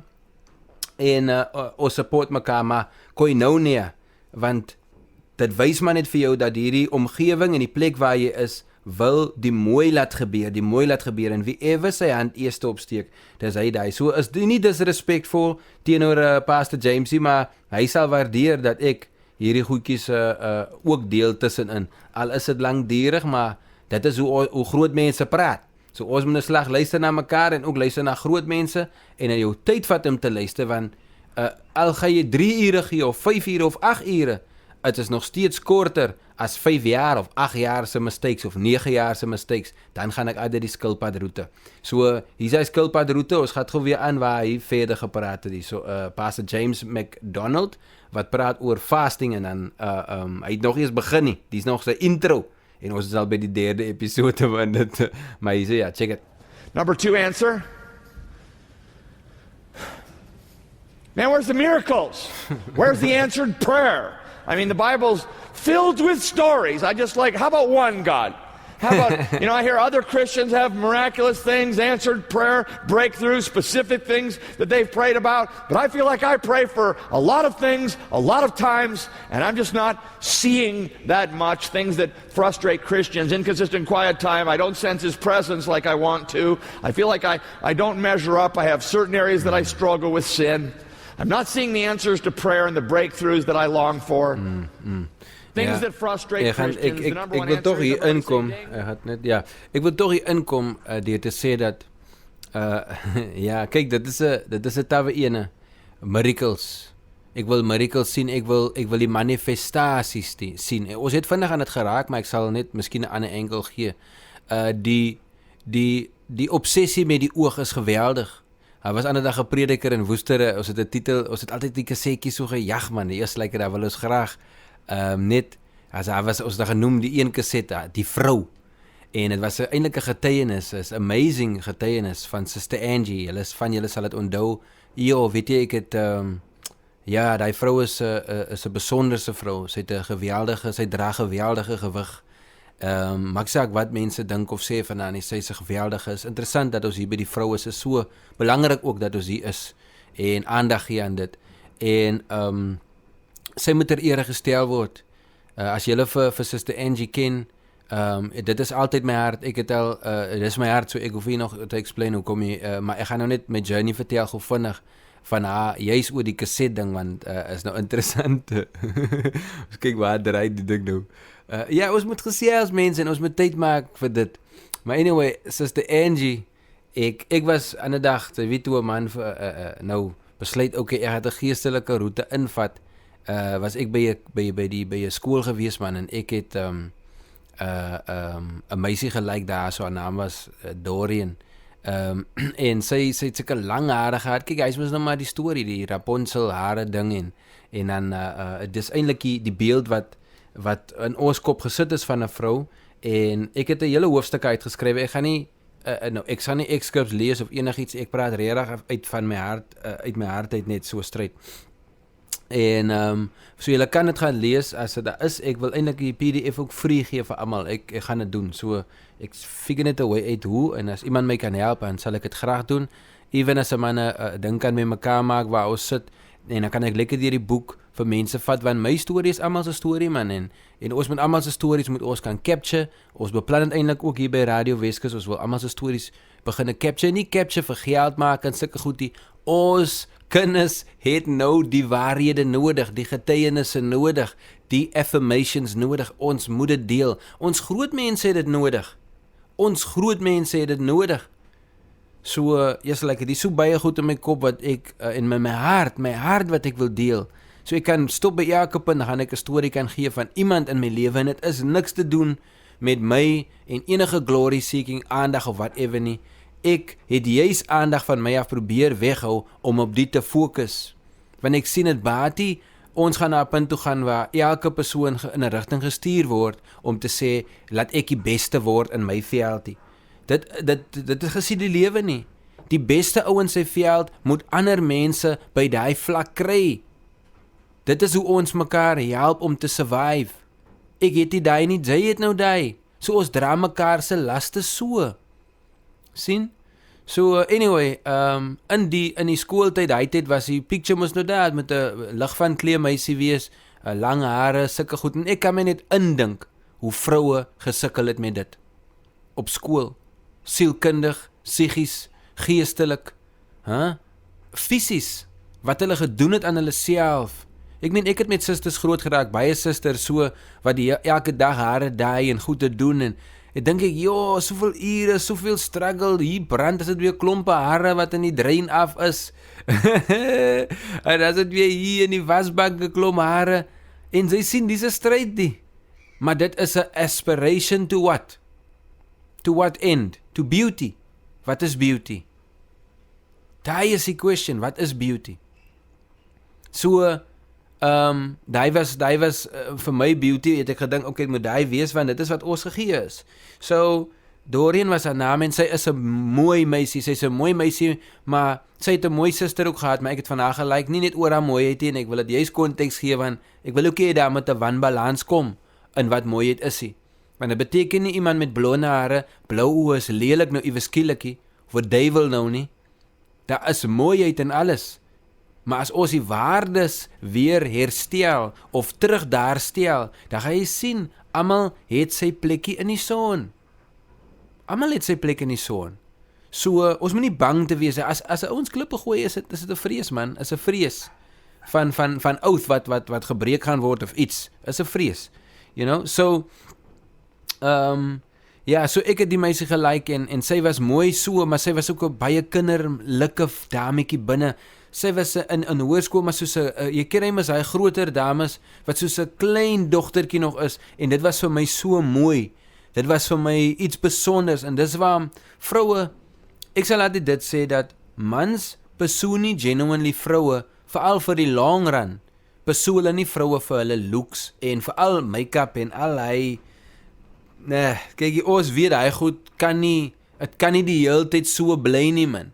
S1: En ons support mekaar, maar koinonia, want dit wys maar net vir jou dat hierdie omgewing en die plek waar jy is, wil die mooi laat gebeur, en wie ever sy hand eerste opsteek, dis hy daai. So is dit nie disrespectful teenoor Pastor Jamesie, maar hy sal waardeer dat ek hierdie goedjies ook deel tussenin. Al is dit langdurig, maar dit is hoe groot mense praat. So ons moet 'n slag luister na mekaar en ook luister na groot mense en in jou tyd vat om te luister, want al gaan jy 3 ure gee of 5 ure of 8 ure, dit is nog steeds korter as 5 jaar of 8 jaar se mistakes of 9 jaar se mistakes, dan gaan ek uit die skilpadroete. So hier is hy skilpadroete, ons gaan gou weer aan waar hy verder gepraat het. So Pastor James McDonald wat praat oor fasting en dan hy het nog eers begin nie. Dis nog sy intro. En ons is al by die 3de episode van dit. Maar hy sê ja, check it.
S2: Number 2 answer. Man, where's the miracles? Where's the answered prayer? I mean, the Bible's filled with stories. I just like, how about one, God? How about, I hear other Christians have miraculous things, answered prayer, breakthroughs, specific things that they've prayed about. But I feel like I pray for a lot of things, a lot of times, and I'm just not seeing that much. Things that frustrate Christians. Inconsistent quiet time. I don't sense His presence like I want to. I feel like I don't measure up. I have certain areas that I struggle with sin. I'm not seeing the answers to prayer and the breakthroughs that I long for. Things that frustrate Christians. The number one answer is
S1: ek wil tog hier inkom deur te sê dat ja, kyk, dit is 'n tawe ene. Miracles. Ek wil miracles sien, ek wil die manifestasies sien. Ons het vinnig aan dit geraak, maar ek sal net miskien 'n ander angle gee. Die obsessie met die oog is geweldig. Daar was ander dag 'n prediker in Woester, ons het 'n titel, ons het altyd die kasetjies so gejag man, die eerste lyk daar wil ons graag net, as hy was ons daar genoem die een kaset, die vrou, en dit was eintlik 'n getuienis, is amazing getuienis van Sister Angie, julle sal dit onthou, weet jy, ek het, ja, die vrou is 'n besonderse vrou, sy dra geweldige gewig, maak saak wat mense dink of sê van haar, sy is geweldig. Is interessant dat ons hier by die vroue is so belangrik ook dat ons hier is en aandag gee aan dit. En sy moet ter ere gestel word. As julle vir Sister Angie ken, dit is altyd my hart. Ek het al dit is my hart, so ek hoef nie nog te explain hoekom nie, maar ek gaan nou net my journey vertel gou vinnig van haar, juist oor die kaset ding, want is nou interessant. Ons kyk waar draai die ding nou. Ja, ons moet gesels mense en ons moet tyd maak vir dit. Maar anyway, Sister Angie, ek was aan 'n dag, jy weet hoe 'n man nou besluit, okay, ek het 'n geestelike roete invat. Was ek by 'n skool gewees man, en ek het 'n meisie gelyk daar, so haar naam was Dorian. En sy het sulke lang hare gehad. Kyk, hy was nou maar die storie, die Rapunzel hare ding en dan dis eintlik die beeld wat in ons kop gesit is van 'n vrou, en ek het 'n hele hoofstuk uitgeskryf. Ek gaan nie ek sal nie excerpts lees of enigiets, ek praat regtig uit van my hart, uit my hart uit net so straight. En so julle kan dit gaan lees as dit daar is. Ek wil eintlik die PDF ook free gee vir almal. Ek gaan dit doen. So ek figure net 'n way uit hoe, en as iemand my kan help, dan sal ek dit graag doen. Even as 'n man 'n ding kan met mekaar maak waar ons sit, en dan kan ek lekker deur die boek vir mense vat, want my storie is almal se storie man, en ons moet almal se stories moet ons kan capture. Ons beplan dit eintlik ook hier by Radio Weskus, ons wil almal se stories begin capture, nie capture vir geld maak en sulke goed nie. Ons kinders het nou die waarhede nodig, die getuienisse nodig, die affirmations nodig. Ons moet dit deel. Ons groot mense het dit nodig. So, ek het so baie goed in my kop wat ek, in my hart wat ek wil deel. So ek kan stop by elke punt, dan gaan ek 'n storie kan gee van iemand in my lewe, en dit is niks te doen met my en enige glory seeking, aandag of whatever nie. Ek het juist aandag van my af probeer weghou om op die te fokus. Want ek sien dit baie, ons gaan na 'n punt toe gaan waar elke persoon in 'n rigting gestuur word om te sê, laat ek die beste word in my veldie. Dit is gesien die lewe nie. Die beste ou in sy veld moet ander mense by daai vlak kry. Dit is hoe ons mekaar help om te survive. Ek het nie daai nie, jy het nou daai. So ons dra mekaar se laste so. Sien? So anyway, in die skooltyd, daai tyd was die picture mos nou daar met 'n lig van klee meisie wees, lang hare, sulke goed, en ek kan my net indink hoe vroue gesukkel het met dit op skool, sielkundig, psigies, geestelik, fisies, wat hulle gedoen het aan hulle self. Ek meen, ek het met susters groot geraak, baie susters so, wat die elke dag hare dye en goed te doen, en ek dink soveel ure, soveel struggle, hier brand as dit weer klompe hare wat in die drein af is, en as dit weer hier in die wasbak geklom hare, en sy sien, dis 'n stryd die, maar dit is 'n aspiration to what? To what end? To beauty. Wat is beauty? Daai is die question, wat is beauty? So, daai was vir my beauty, het ek gedink, okay, moet daai wees, want dit is wat ons gegee is. So, Doreen was haar naam, en sy is 'n mooi meisie, sy is 'n mooi meisie, maar sy het 'n mooi suster ook gehad, maar ek het van haar gelike, nie net oor haar mooiheid nie, en ek wil dit juist konteks gee, want ek wil ook hê daar met 'n wanbalans kom, in wat mooiheid is nie. Want dit beteken nie iemand met blonde hare, blou oë is lelik nou iewes skielik, of 'n duiwel nou nie. Daar is mooiheid in alles. Maar as ons die waardes weer herstel, of terug daar stel, dan gaan jy sien, almal het sy plekkie in die son. Almal het sy plek in die son. So, ons moet nie bang te wees, as ons klippe gooi, is dit 'n vrees, man, is 'n vrees, van oath, wat gebreek gaan word, of iets, is 'n vrees, you know, so, so ek het die meisie gelike, en sy was mooi so, maar sy was ook 'n baie kinderlike dametjie binne. Sy was in hoërskool, maar soos 'n, jy ken hy mos, hy groter dames, wat soos 'n klein dogtertjie nog is, en dit was vir my so mooi. Dit was vir my iets besonders, en dis waar vroue, ek sal altyd dit sê, dat mans pursue nie genuinely vroue, veral vir die long run, pursue hulle nie vroue vir hulle looks, en veral make-up, en al hy, nee, kyk, ons weet, hy goed, het kan nie die hele tyd so bly nie, man.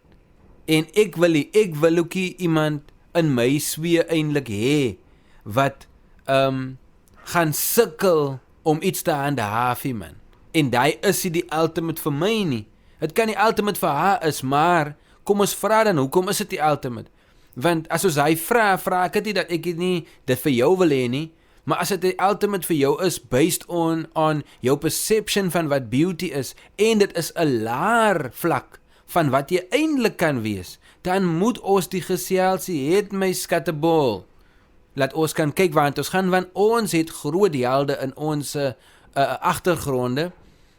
S1: En ek wil ook iemand in my swee eintlik hê, wat, gaan sukkel om iets te handhaaf, man. En daai is die ultimate vir my nie. Het kan die ultimate vir haar is, maar, kom ons vra dan, hoekom is dit die ultimate? Want as ons hy vra ek het nie dat ek nie dit vir jou wil hê nie, maar as dit die ultimate vir jou is, based on jou perception van wat beauty is, en dit is 'n laer vlak van wat jy eintlik kan wees, dan moet ons die geselsie het, my skattebol. Laat ons kan kyk waar ons gaan, want ons het groot helde in ons agtergronde,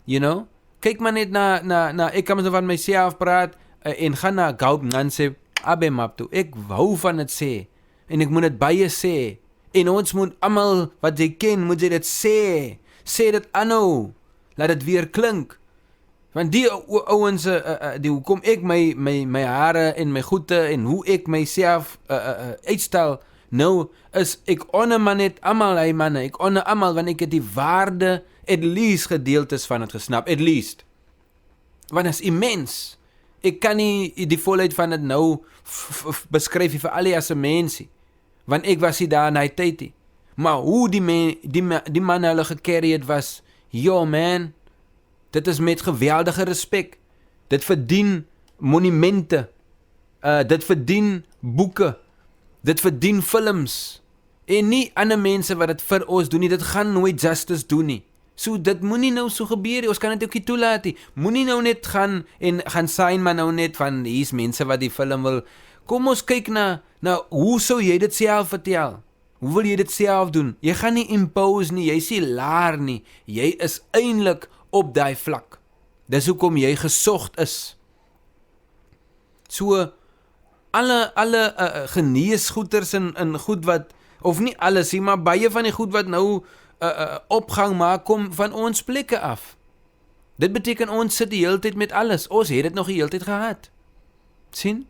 S1: you know. Kyk maar net na ek kan van myself praat, en gaan na Gaup en sê, abe map toe, ek hou van dit sê, en ek moet dit baie sê, en ons moet almal wat jy ken, moet jy dit sê dit aanhou, laat dit weer klink, want die ouens, hoekom ek my hare en my goede, en hoe ek myself uitstel, nou is, ek honor maar net almal, hy manne, ek honor almal, want ek het die waarde, at least gedeeltes van het gesnap, at least, want is immens, ek kan nie die volheid van het nou beskryf vir al die as 'n mensie, want ek was nie daar in die tyd nie, maar hoe die man hulle gecarry het was, yo man, dit is met geweldige respek, dit verdien monumente, dit verdien boeke, dit verdien films, en nie ander mense wat dit vir ons doen nie, dit gaan nooit justice doen nie. So dit moenie nou so gebeur nie, ons kan dit ook nie toelaat nie. Moenie nou net gaan sign maar nou net van hier's mense wat die film wil. Kom ons kyk na hoe sou jy dit self vertel? Hoe wil jy dit self doen? Jy gaan nie impose nie, jy is nie laer nie. Jy is eintlik op daai vlak. Dis hoekom jy gesogd is. So alle geneesgoeders en goed wat, of nie alles nie, maar baie van die goed wat nou opgang maak, kom van ons plekke af. Dit beteken ons sit die hele tyd met alles. Ons het dit nog die hele tyd gehad. Sien?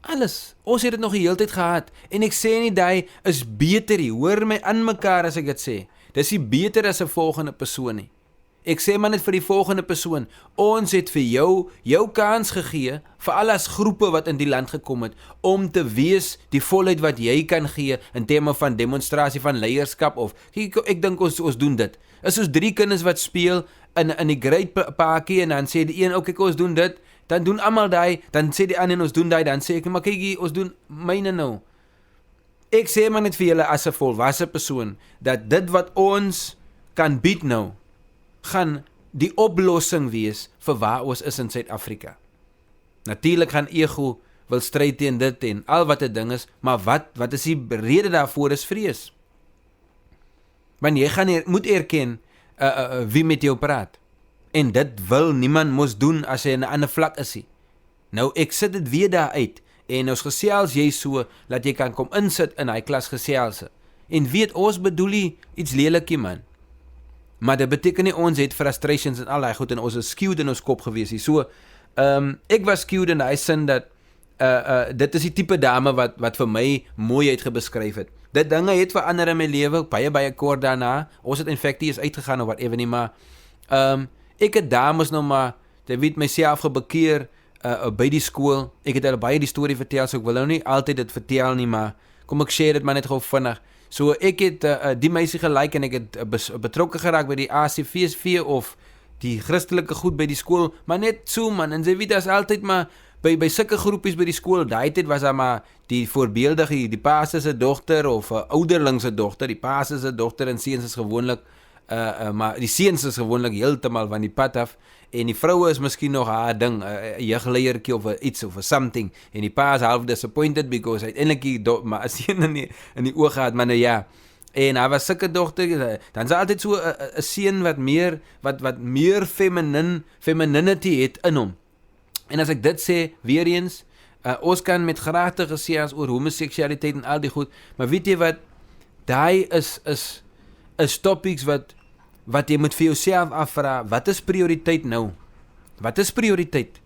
S1: Alles. Ons het dit nog die hele tyd gehad. En ek sê nie die is beter nie. Hoor my aan mekaar as ek dit sê. Dis nie beter as 'n volgende persoon nie. Ek sê maar net vir die volgende persoon, ons het vir jou kans gegee, veral as groepe wat in die land gekom het, om te wees die volheid wat jy kan gee in terme van demonstrasie van leierskap of, ek dink ons doen dit. Is soos 3 kinders wat speel in die great parkie en dan sê die een, okay, ons doen dit, dan doen almal daai, dan sê die ander ons doen daai, dan sê ek, maar kyk, ons doen myne nou. Ek sê maar net vir julle as 'n volwasse persoon, dat dit wat ons kan bied nou, gaan die oplossing wees vir waar ons is in Suid-Afrika. Natuurlik gaan ego wil stryd teen dit en al wat 'n ding is, maar wat is die rede daarvoor is vrees. Want jy gaan moet erken wie met jou praat. En dit wil niemand mos doen as jy in 'n ander vlak is nie. Nou ek sit dit weer daar uit en ons gesels jy so dat jy kan kom insit in hy klas geselse. En weet ons bedoel nie iets lelikie man. Maar dit beteken nie ons het frustrations en al daai goed en ons is skewed in ons kop gewees hier. So ek was skewed in die sin dat dit is die tipe dame wat vir my mooi uitgebeskryf het. Dit dinge het verander in my lewe baie kort daarna. Ons het in feite is uitgegaan of whatever nie, maar ek het dames nou maar weet myself gebekeer by die skool. Ek het hulle baie die storie vertel, so ek wil nou nie altyd dit vertel nie, maar kom ek share dit maar net gou vinnig. So ek het die meisie gelike en ek het betrokke geraak by die ACVSV of die Christelike goed by die skool, maar net so man, en sy weet as altyd maar by sulke groepies by die skool, daai tyd was daar maar die voorbeeldige, die paase se dogter of ouderling se dogter, die paase se dogter en seuns is gewoonlik maar die seuns is gewoonlik heeltemal van die pad af en die vroue is miskien nog haar ding, 'n jeugleiertjie of iets of something en die pa is half disappointed because uiteindelik maar as seun in die oog gehad, maar nou ja. En hy was sulke dogter, dan is altyd so 'n seun wat meer femininity het in hom. En as ek dit sê, weer eens, ons kan met graagte gesels oor homoseksualiteit en al die goed, maar weet jy wat, daai is topics wat jy moet vir jouself afvra, wat is prioriteit nou? Wat is prioriteit?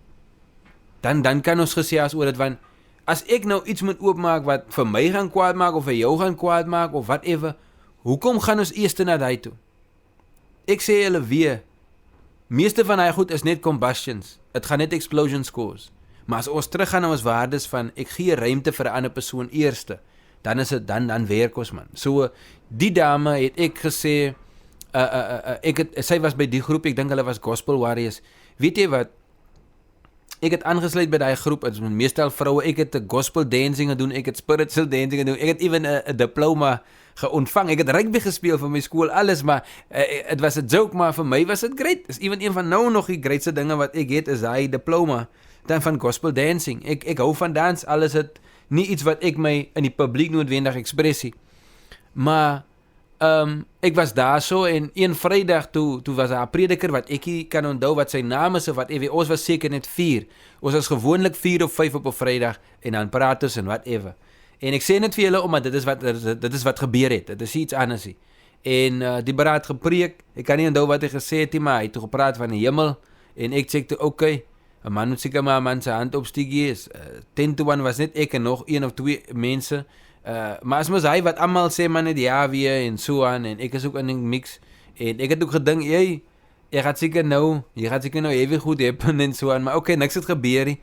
S1: Dan kan ons gesels oor dit, want as ek nou iets moet oopmaak wat vir my gaan kwaad maak, of vir jou gaan kwaad maak, of whatever, hoekom gaan ons eers na daai toe? Ek sê julle weer, meeste van daai goed is net combustions, het gaan net explosions cause, maar as ons terug gaan na ons waardes van, ek gee ruimte vir 'n ander persoon eerste, dan is dit, dan werk ons man. So, die dame het ek gesê, sy was by die groep, ek dink hulle was Gospel Warriors, weet jy wat, ek het aangesluit by daai groep, het is meestal vroue, ek het gospel dancing gedoen, ek het spiritual dancing gedoen, ek het even 'n diploma geontvang, ek het rugby gespeel vir my skool, alles, maar het was 'n joke, maar vir my was dit great, is even een van nou nog die greatste dinge wat ek het, is daai diploma, dan van gospel dancing, ek hou van dans, alles het, nie iets wat ek my in die publiek noodwendig expressie, maar ek was daar so en een Vrydag toe was daar 'n prediker wat ek kan onthou wat sy naam is of wat ons was seker net 4. Ons was gewoonlik 4 of 5 op 'n Vrydag en dan praat ons en whatever. En ek sê net vir julle omdat dit is wat gebeur het. Dit is iets anders nie. En die beraad gepreek. Ek kan nie onthou wat hy gesê het nie, maar hy het gepraat van die hemel en ek sê toe okay, 'n man moet seker maar 'n man se hand opsteek is. 10-1 was net ek en nog 1 of 2 mense. Maar as mos hy wat almal sê man net ja weer en so aan en ek is ook in 'n mix en ek het ook gedink jy gaat seker nou ewig goed hê en so aan, maar okay, niks het gebeur nie.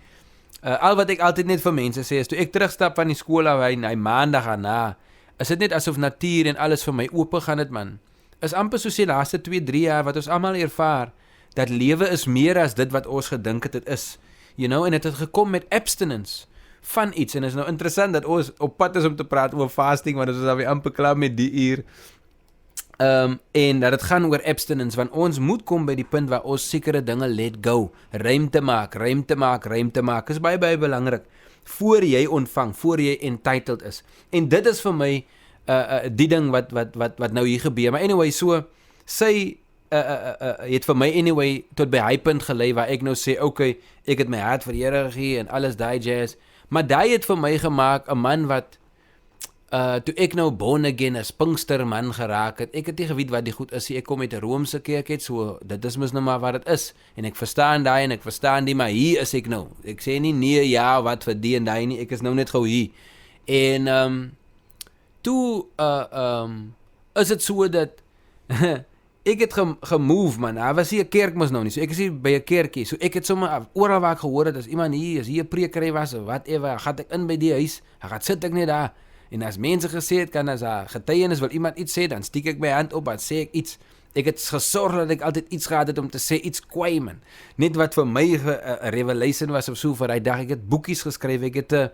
S1: Al wat ek altyd net vir mense sê is toe ek terugstap van die skool af hy maandag daarna, is dit net asof natuur en alles vir my oop gaan het man. Is amper soos die laaste 2-3 jaar wat ons almal ervaar dat lewe is meer as dit wat ons gedink het is. You know, en dit het gekom met abstinence van iets, en is nou interessant dat ons op pad is om te praat oor fasting, want ons is alweer amper klaar met die uur, en dat het gaan oor abstinence, want ons moet kom by die punt waar ons sekere dinge let go, ruimte maak, is baie belangrik, voor jy ontvang, voor jy entitled is, en dit is vir my, die ding wat nou hier gebeur, maar anyway, so, sy, het vir my anyway, tot by hy punt gelei, waar ek nou sê, okay, ek het my hart vir die Here gegee, en alles die jazz, maar die het vir my gemaak, 'n man wat, toe ek nou born again, 'n Pinkster man geraak het, ek het nie geweet wat die goed is, ek kom uit 'n Romeinse kerk het, so, dit is mis nou maar wat het is, en ek verstaan die, en ek verstaan die, maar hier is ek nou, ek sê nie nee, ja, wat vir die en die nie, ek is nou net gou hier, en, toe, is het so dat, ek het gemove man, daar was hier 'n kerk mos nou nie, so ek is hier by 'n kerkie, so ek het sommer, oral waar ek gehoor het, as iemand hier, as hier 'n prekery was, of whatever, gaan ek in by die huis, gaan sit ek net daar, en as mense gesê het, kan as daar getuienis wil iemand iets sê, dan stiek ek my hand op, dan sê ek iets, ek het gesorg dat ek altyd iets gehad het om te sê, iets kwaai man, net wat vir my 'n revelation was of so vir die dag, ek het boekies geskryf, ek het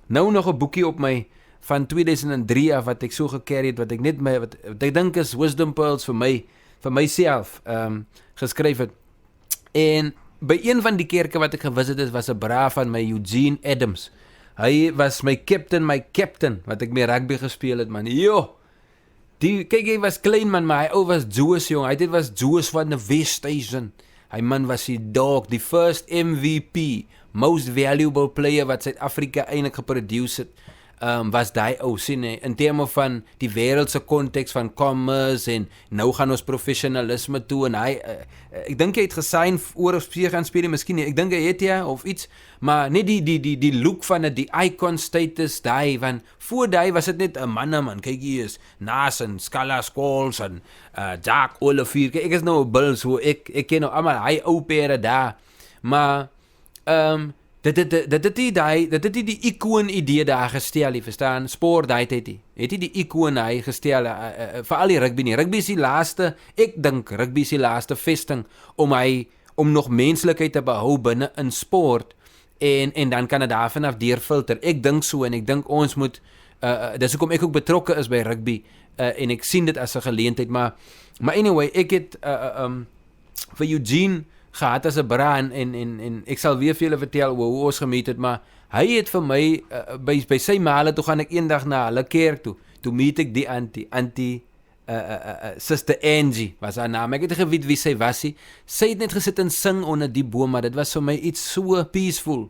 S1: nou nog 'n boekie op my, van 2003 af, wat ek so gecarry het, wat ek net wat ek dink is Wisdom Pearls vir myself, geskryf het, en by een van die kerke wat ek gevisit het, was 'n bra van my, Eugene Adams, hy was my captain, wat ek mee rugby gespeel het man, kyk hy was klein man, maar hy ou was Joos jong, hy was Joos van die Westhuizen, hy man was die dog, die first MVP, most valuable player wat Suid-Afrika eintlik geproduce het, was die ou sien in terme van die wêreldse konteks van commerce en nou gaan ons professionalisme toe en hy ek dink hy het gesign oor of gaan speel, miskien nie, ek dink hy het of iets, maar net die look van dit, die icon status daai, want voor daai was dit net 'n man, kyk hier is Nas en Scala Scholes en Jack Olivier, ek is nou 'n bil, so ek ken nou almal hy ou pere daar, maar dit het die icoon idee daar gestel, jy verstaan, sport het hy die icoon hy gestel, vir al die rugby nie, rugby is die laaste, ek dink rugby is die laaste vesting, om nog menslikheid te behou binne in sport, en dan kan dit daar vanaf deurfilter, ek dink so, en ek dink ons moet, dis hoekom ek ook betrokke is by rugby, en ek sien dit as 'n geleentheid, maar anyway, ek het, vir Eugene, gehad as 'n brand en ek sal weer vir julle vertel hoe ons gemeet het, maar hy het vir my by sy male toe gaan ek eendag na hulle kerk toe meet ek die auntie Sister Angie was haar naam, ek het geweet wie sy was, sy het net gesit en sing onder die boom, maar dit was vir my iets so peaceful,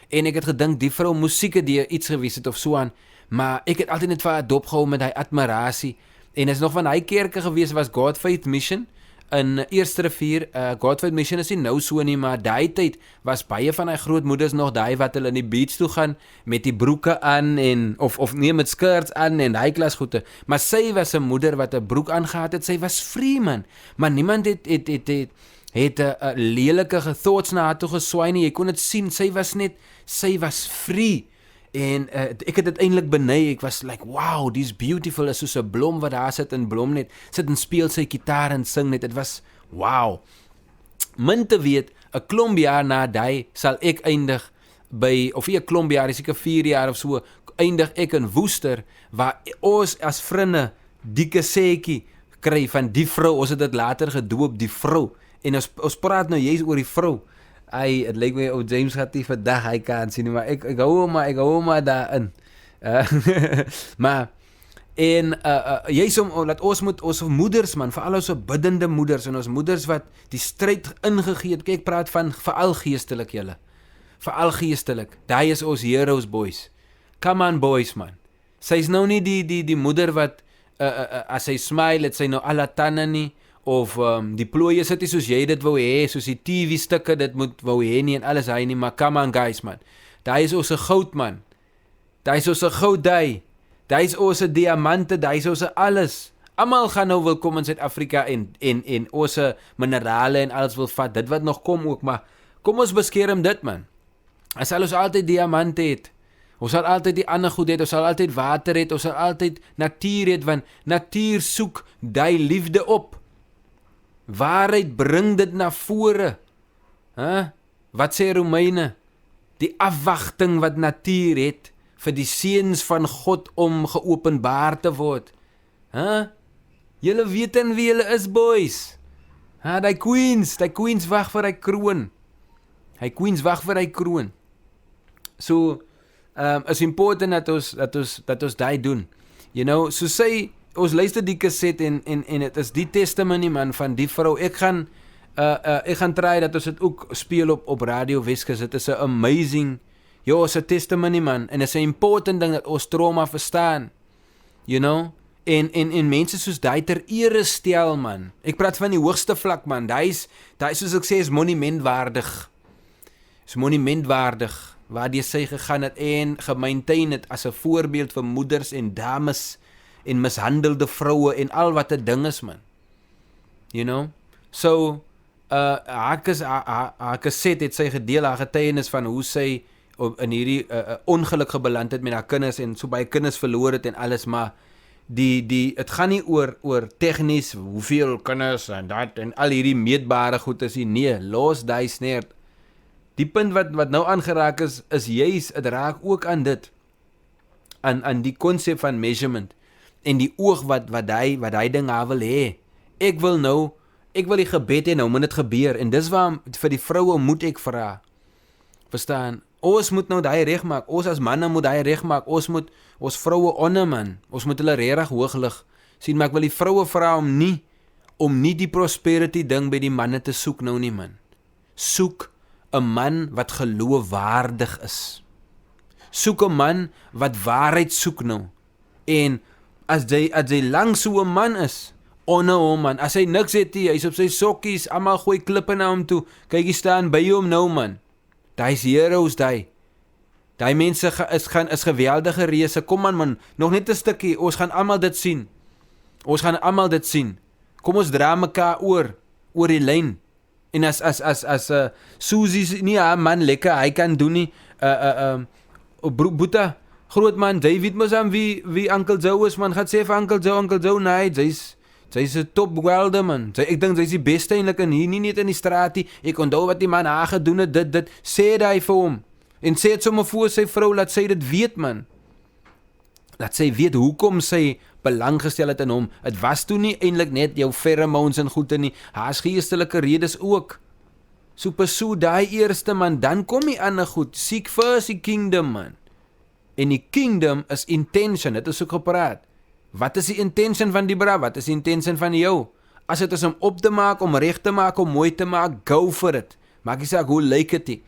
S1: en ek het gedink die vrou musieke die iets gewees het of so aan, maar ek het altyd net vir haar dopgehou met hy admirasie, en is nog van hy kerke gewees was God Faith Mission, in Eerste Rivier, God Faith Mission is nie nou so nie, maar daai tyd was baie van die grootmoeders nog daai wat hulle in die beach toe gaan, met die broeke aan, en, of nee, met skirts aan, en die klasgoede, maar sy was 'n moeder wat 'n broek aangehad het, sy was free man, maar niemand het 'n lelike thoughts na haar toe geswaai nie, jy kon dit sien, sy was free, en ek het dit eintlik benei, ek was like, wow, dis beautiful, is soos 'n blom wat daar sit en blom net, sit en speel sy gitaar en sing net, dit was, wow, min te weet, 'n klomp jaar na die, sal ek eindig by, of 'n klomp jaar, seker 4 jaar of so, eindig ek in Woester, waar ons as vriende, die kasetjie kry van die vrou, ons het dit later gedoop, die vrou, en ons praat nou juist oor die vrou, het lyk my, James gaat die vandag, hy kan sien, maar ek hou maar daarin, maar, en, juist dat ons moeders man, veral ons biddende moeders, en ons moeders wat die stryd ingegee het, kyk, praat van, veral geestelik julle, veral geestelik, daai is ons heroes boys, come on boys man, sy is nou nie die moeder wat, as sy smile, het sy nou alle tande nie, of die plooie sit nie soos jy dit wou hê, soos die TV-stukke dit moet wou hê nie, en alles hy nie, maar come on guys man, daai is ons goud man, daai is ons goud daai is ons diamante, daai is ons alles, almal gaan nou wil kom in Suid-Afrika, en ons minerale en alles wil vat, dit wat nog kom ook, maar kom ons beskerm dit man, as sal ons altyd diamante het, ons sal altyd die ander goed het, ons sal altyd water het, ons sal altyd natuur het, want natuur soek die liefde op, waarheid bring dit na vore, wat sê Romeine, die afwagting wat natuur het, vir die seuns van God om geopenbaar te word, julle weet en wie julle is boys, die queens wag vir die kroon, so, is important dat ons die doen, you know, so sê, ons luister die kaset en het is die testimony man van die vrou, ek gaan try dat ons het ook speel op Radio Weskus, het is 'n amazing, is 'n testimony man, en is 'n important ding dat ons trauma verstaan, you know, en mense soos die ter ere stel man, ek praat van die hoogste vlak man, die soos ek sê is monumentwaardig, waar die sy gegaan het en gemaintain het as 'n voorbeeld vir moeders en dames, en mishandelde vroue, en al wat 'n ding is man. You know? So, haar kaset het sy gedeel, haar getuienis van hoe sy in hierdie ongeluk gebeland het met haar kinders en so baie kinders verloor het en alles, maar het gaan nie oor tegnies, hoeveel kinders en dat en al hierdie meetbare goed is nie. Nee, los die snert. Die punt wat nou aangeraak is juist, het raak ook aan dit. Aan die konsep van measurement. En die oog wat hy ding haar wil hê. Ek wil die gebed hê, nou moet dit gebeur. En dis waarom vir die vroue moet ek vra. Verstaan? Ons moet nou daai reg maak. Ons as manne moet daai reg maak. Ons vroue honor man. Ons moet hulle regtig hooglig sien, maar ek wil die vroue vra om nie die prosperity ding by die manne te soek nou nie man. Soek 'n man wat geloofwaardig is. Soek 'n man wat waarheid soek nou. En as jy lang so 'n man is, honor hom man. As hy niks het nie, hy's op sy sokkies, almal gooi klippe na hom toe. Kyk, hy staan by hom nou man. Daai's heroes daai. Daai mense is geweldige reëse. Kom man, nog net 'n stukkie. Ons gaan almal dit sien. Kom ons dra mekaar oor die lyn. En as Susie nie haar man lekker, hy kan doen nie. Boeta, groot man, jy weet mos aan wie Uncle Joe is man. Gaan sê vir Uncle Joe, nee, jy's 'n top welder man. Ek dink jy's die beste eintlik in hier, nie net in die straat nie. Ek onthou wat die man haar gedoen het, dit sê hy vir hom. En sê dit sommer voor sy vrou, laat sy dit weet man. Laat sy weet hoekom sy belang gestel het in hom. Het was toe nie eintlik net jou pheromones en goede nie. Haar's geestelike redes ook. So pursue daai eerste man, dan kom die ander goed. Seek first die kingdom man. En die kingdom is intention, dit is ook gepraat. Wat is die intention van die bra? Wat is die intention van jou? As dit is om op te maak, om reg te maak, om mooi te maak, go for it. Maak nie saak hoe lyk dit nie.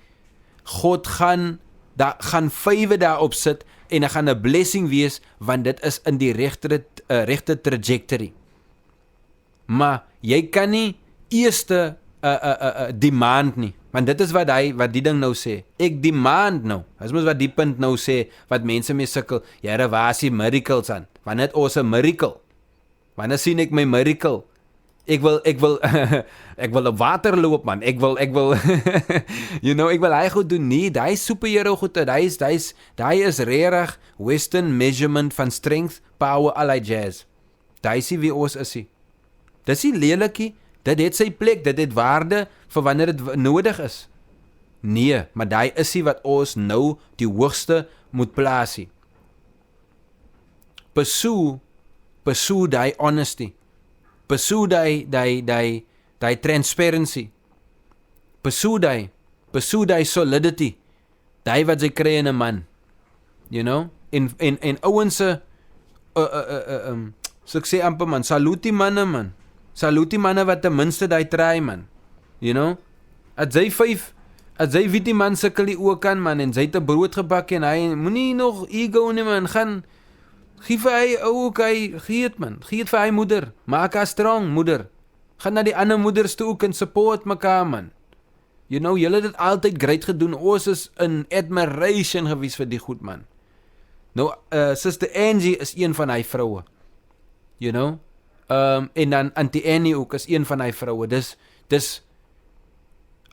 S1: God gaan vywe daarop sit en dit gaan 'n blessing wees, want dit is in die regte trajectory. Maar jy kan nie eerste demand nie, want dit is wat die ding nou sê. Ek demand nou. Dis mos wat die punt nou sê, wat mense mee sukkel. Here, waar is die miracles aan? Wanneer het ons 'n miracle? Wanneer sien ek my miracle? Ek wil ek wil op water loop man. Ek wil you know, ek wil hy goed doen nie. Daai superhero goed, daai is regtig western measurement van strength, power, allei jazz. Daai is wie ons is. Dis nie lelikie. Dit het sy plek, dit het waarde vir wanneer dit nodig is. Nee, maar daai is wat ons nou die hoogste moet plaas. Pursue daai honesty. Pursue daai transparency. Pursue daai solidity. Daai wat jy kry in 'n man. You know? En ouens se so ek sê amper man, salute die manne man. Salute die manne wat ten minste daai try man. You know? As jy weet die man sukkel die oë kan man en jy het 'n brood gebak en hy moenie nog ego nie man, gaan gee vir hy ook hy gee dit man. Gee dit vir hy moeder. Maak haar strong moeder. Gaan na die ander moeders toe ook en support mekaar man. You know, julle het dit altyd great gedoen. Ons is in admiration gewees vir die goed man. Nou Sister Angie is een van hy vroue. You know? En dan Auntie Annie ook is een van hy vroue. Dis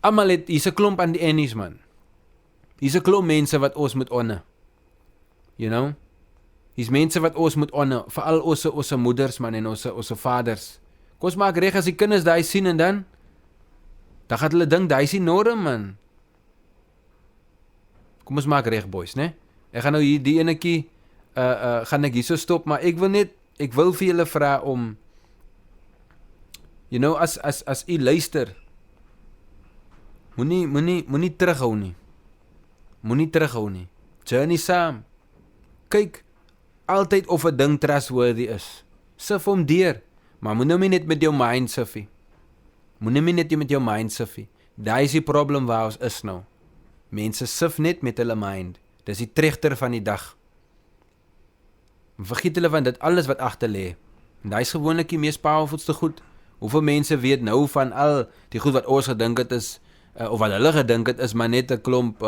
S1: almal het hier's 'n klomp aan die Annies man. Hier's 'n klomp mense wat ons moet honor. You know? Hier's mense wat ons moet honor, veral ons moeders man en ons vaders. Kom ons maak reg as die kinders daai sien en dan gaan hulle dink daai is die norm man. Kom ons maak reg boys, né? Ek gaan nou hier die enetjie gaan ek hierso stop, maar ek wil vir julle vra om you know, as u luister, moenie terughou nie. Moenie terughou nie. Journey saam. Kyk altyd of 'n ding trustworthy is. Sif hom deur, maar moenie net met jou mind sifie. Moenie net met jou mind sifie. Daai is die probleem waar ons is nou. Mense sif net met hulle mind. Dis die trechter van die dag. Vergeet hulle van dit alles wat agter lê. En daai is gewoonlik die mees powerfulste goed. Hoeveel mense weet nou van al die goed wat ons gedink het is of wat hulle gedink het is maar net 'n klomp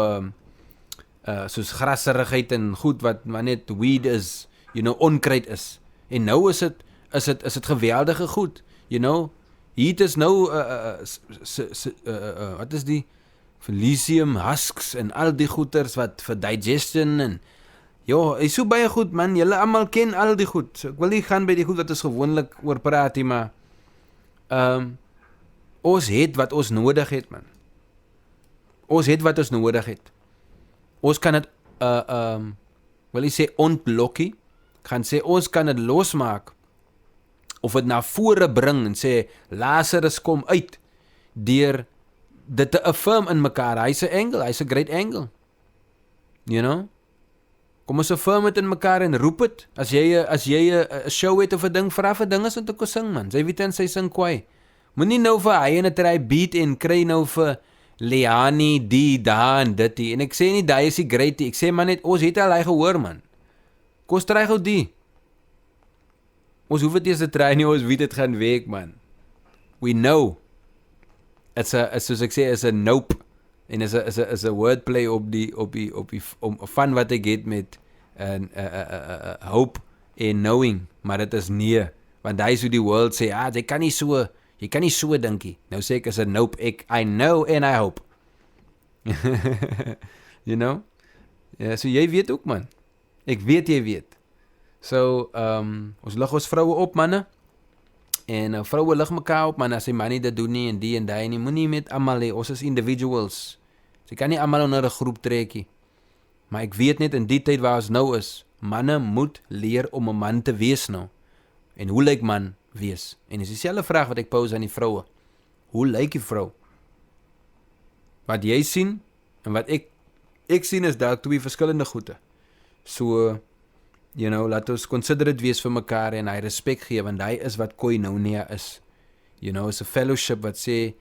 S1: soos grasserigheid en goed wat maar net weed is, you know, onkruid is. En nou is dit geweldige goed, you know. Hier is nou wat is die Felicium husks en al die goeters wat vir digestion en is so baie goed man, julle almal ken al die goed. So, ek wil nie gaan by die goed wat ons gewoonlik oor praat nie, maar ons het wat ons nodig het man. Ons het wat ons nodig het. Ons kan dit wil jy sê ontlokkie. Ek gaan sê ons kan dit losmaak of dit na vore bring en sê Lazarus kom uit deur dit te affirm in mekaar. Hy's 'n engel, hy's 'n great angel. You know? Kom ons affirm dit in mekaar en roep dit. As jy 'n show het of 'n ding, vra vir dinges om te kom sing man. Sy weet en sy sing kwai. Moenie nou vir hy en 'n try beat en kry nou vir Leani die daar en dit die. En ek sê nie daai is die great die. Ek sê maar net ons het al hy gehoor man. Kom ons try gou die. Ons hoef dit eers te try nie, ons weet dit gaan werk man. We know. It's soos ek sê is 'n nope en is 'n wordplay op die van wat ek het met hope en knowing, maar dit is nee, want hy is hoe die world sê, jy kan nie so dink nie. Nou sê ek is 'n nope, I know and I hope. You know? Ja, so jy weet ook man. Ek weet jy weet. So, ons lig ons vroue op manne. En vroue lig mekaar op, man, as die man nie dit doen nie en die en die nie, moenie met almal hê, ons is individuals. Jy kan nie almal onder 'n groep trek nie. Maar ek weet net in die tyd waar ons nou is, manne moet leer om 'n man te wees nou. En hoe lyk man wees? En dis dieselfde vraag wat ek pose aan die vroue. Hoe lyk die vrou? Wat jy sien en wat ek sien is dalk twee verskillende goede. So laat ons considerate wees vir mekaar en hy respek gee, want hy is wat koinonia is. Is 'n fellowship wat sê,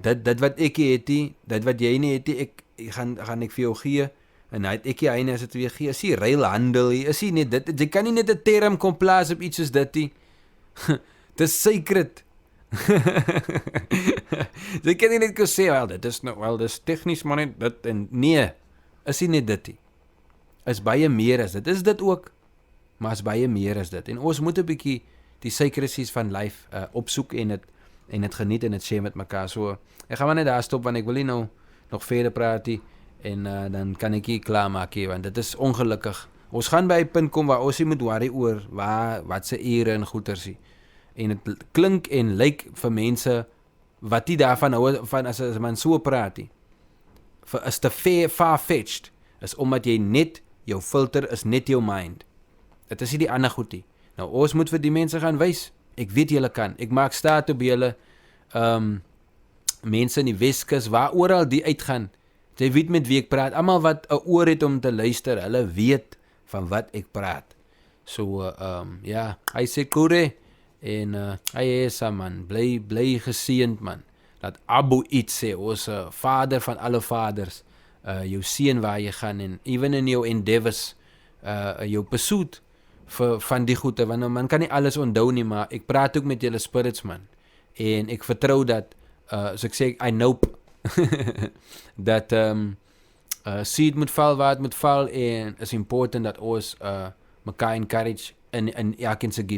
S1: dit wat ek het, dit wat jy nie het, ek gaan ek vir jou gee, en hy as dit weer gee, is die ruilhandel, is nie net dit, jy kan nie net 'n term kom plaas op iets soos dit nie. Dis sacred. Jy kan nie net sê, dis tegnies maar net dit, en nee, is nie net dit nie. Is baie meer as dit, is dit ook, maar is baie meer as dit, en ons moet 'n bietjie die secrecies van life opsoek en dit geniet en dit share met mekaar. So, ek gaan maar net daar stop, want ek wil nie nou nog verder praat nie, en dan kan ek hier klaar maak hier, want dit is ongelukkig. Ons gaan by 'n punt kom waar ons nie moet worry oor wat se ure en goeters nie. En dit klink en lyk vir mense wat nie daarvan hou van as man so praat nie. Is te far-fetched, is omdat jy net jou filter is net jou mind. Dit is nie die ander goed nie. Nou ons moet vir die mense gaan wys. Ek weet julle kan. Ek maak staat op julle mense in die Weskus waar oral die uitgaan. Jy weet met wie ek praat. Almal wat 'n oor het om te luister, hulle weet van wat ek praat. So hy sê kore en hy is man, bly geseënd man. Dat Abu iets sê, ons vader van alle vaders, jou seën waar jy gaan en even in jou endeavors, jou pursuit van die goede, want man kan nie alles onthou nie, maar ek praat ook met julle spirits man, en ek vertrou dat, so ek sê, I know, dat seed moet val waar het moet val, en is important dat ons mekaar encourage in elkeen se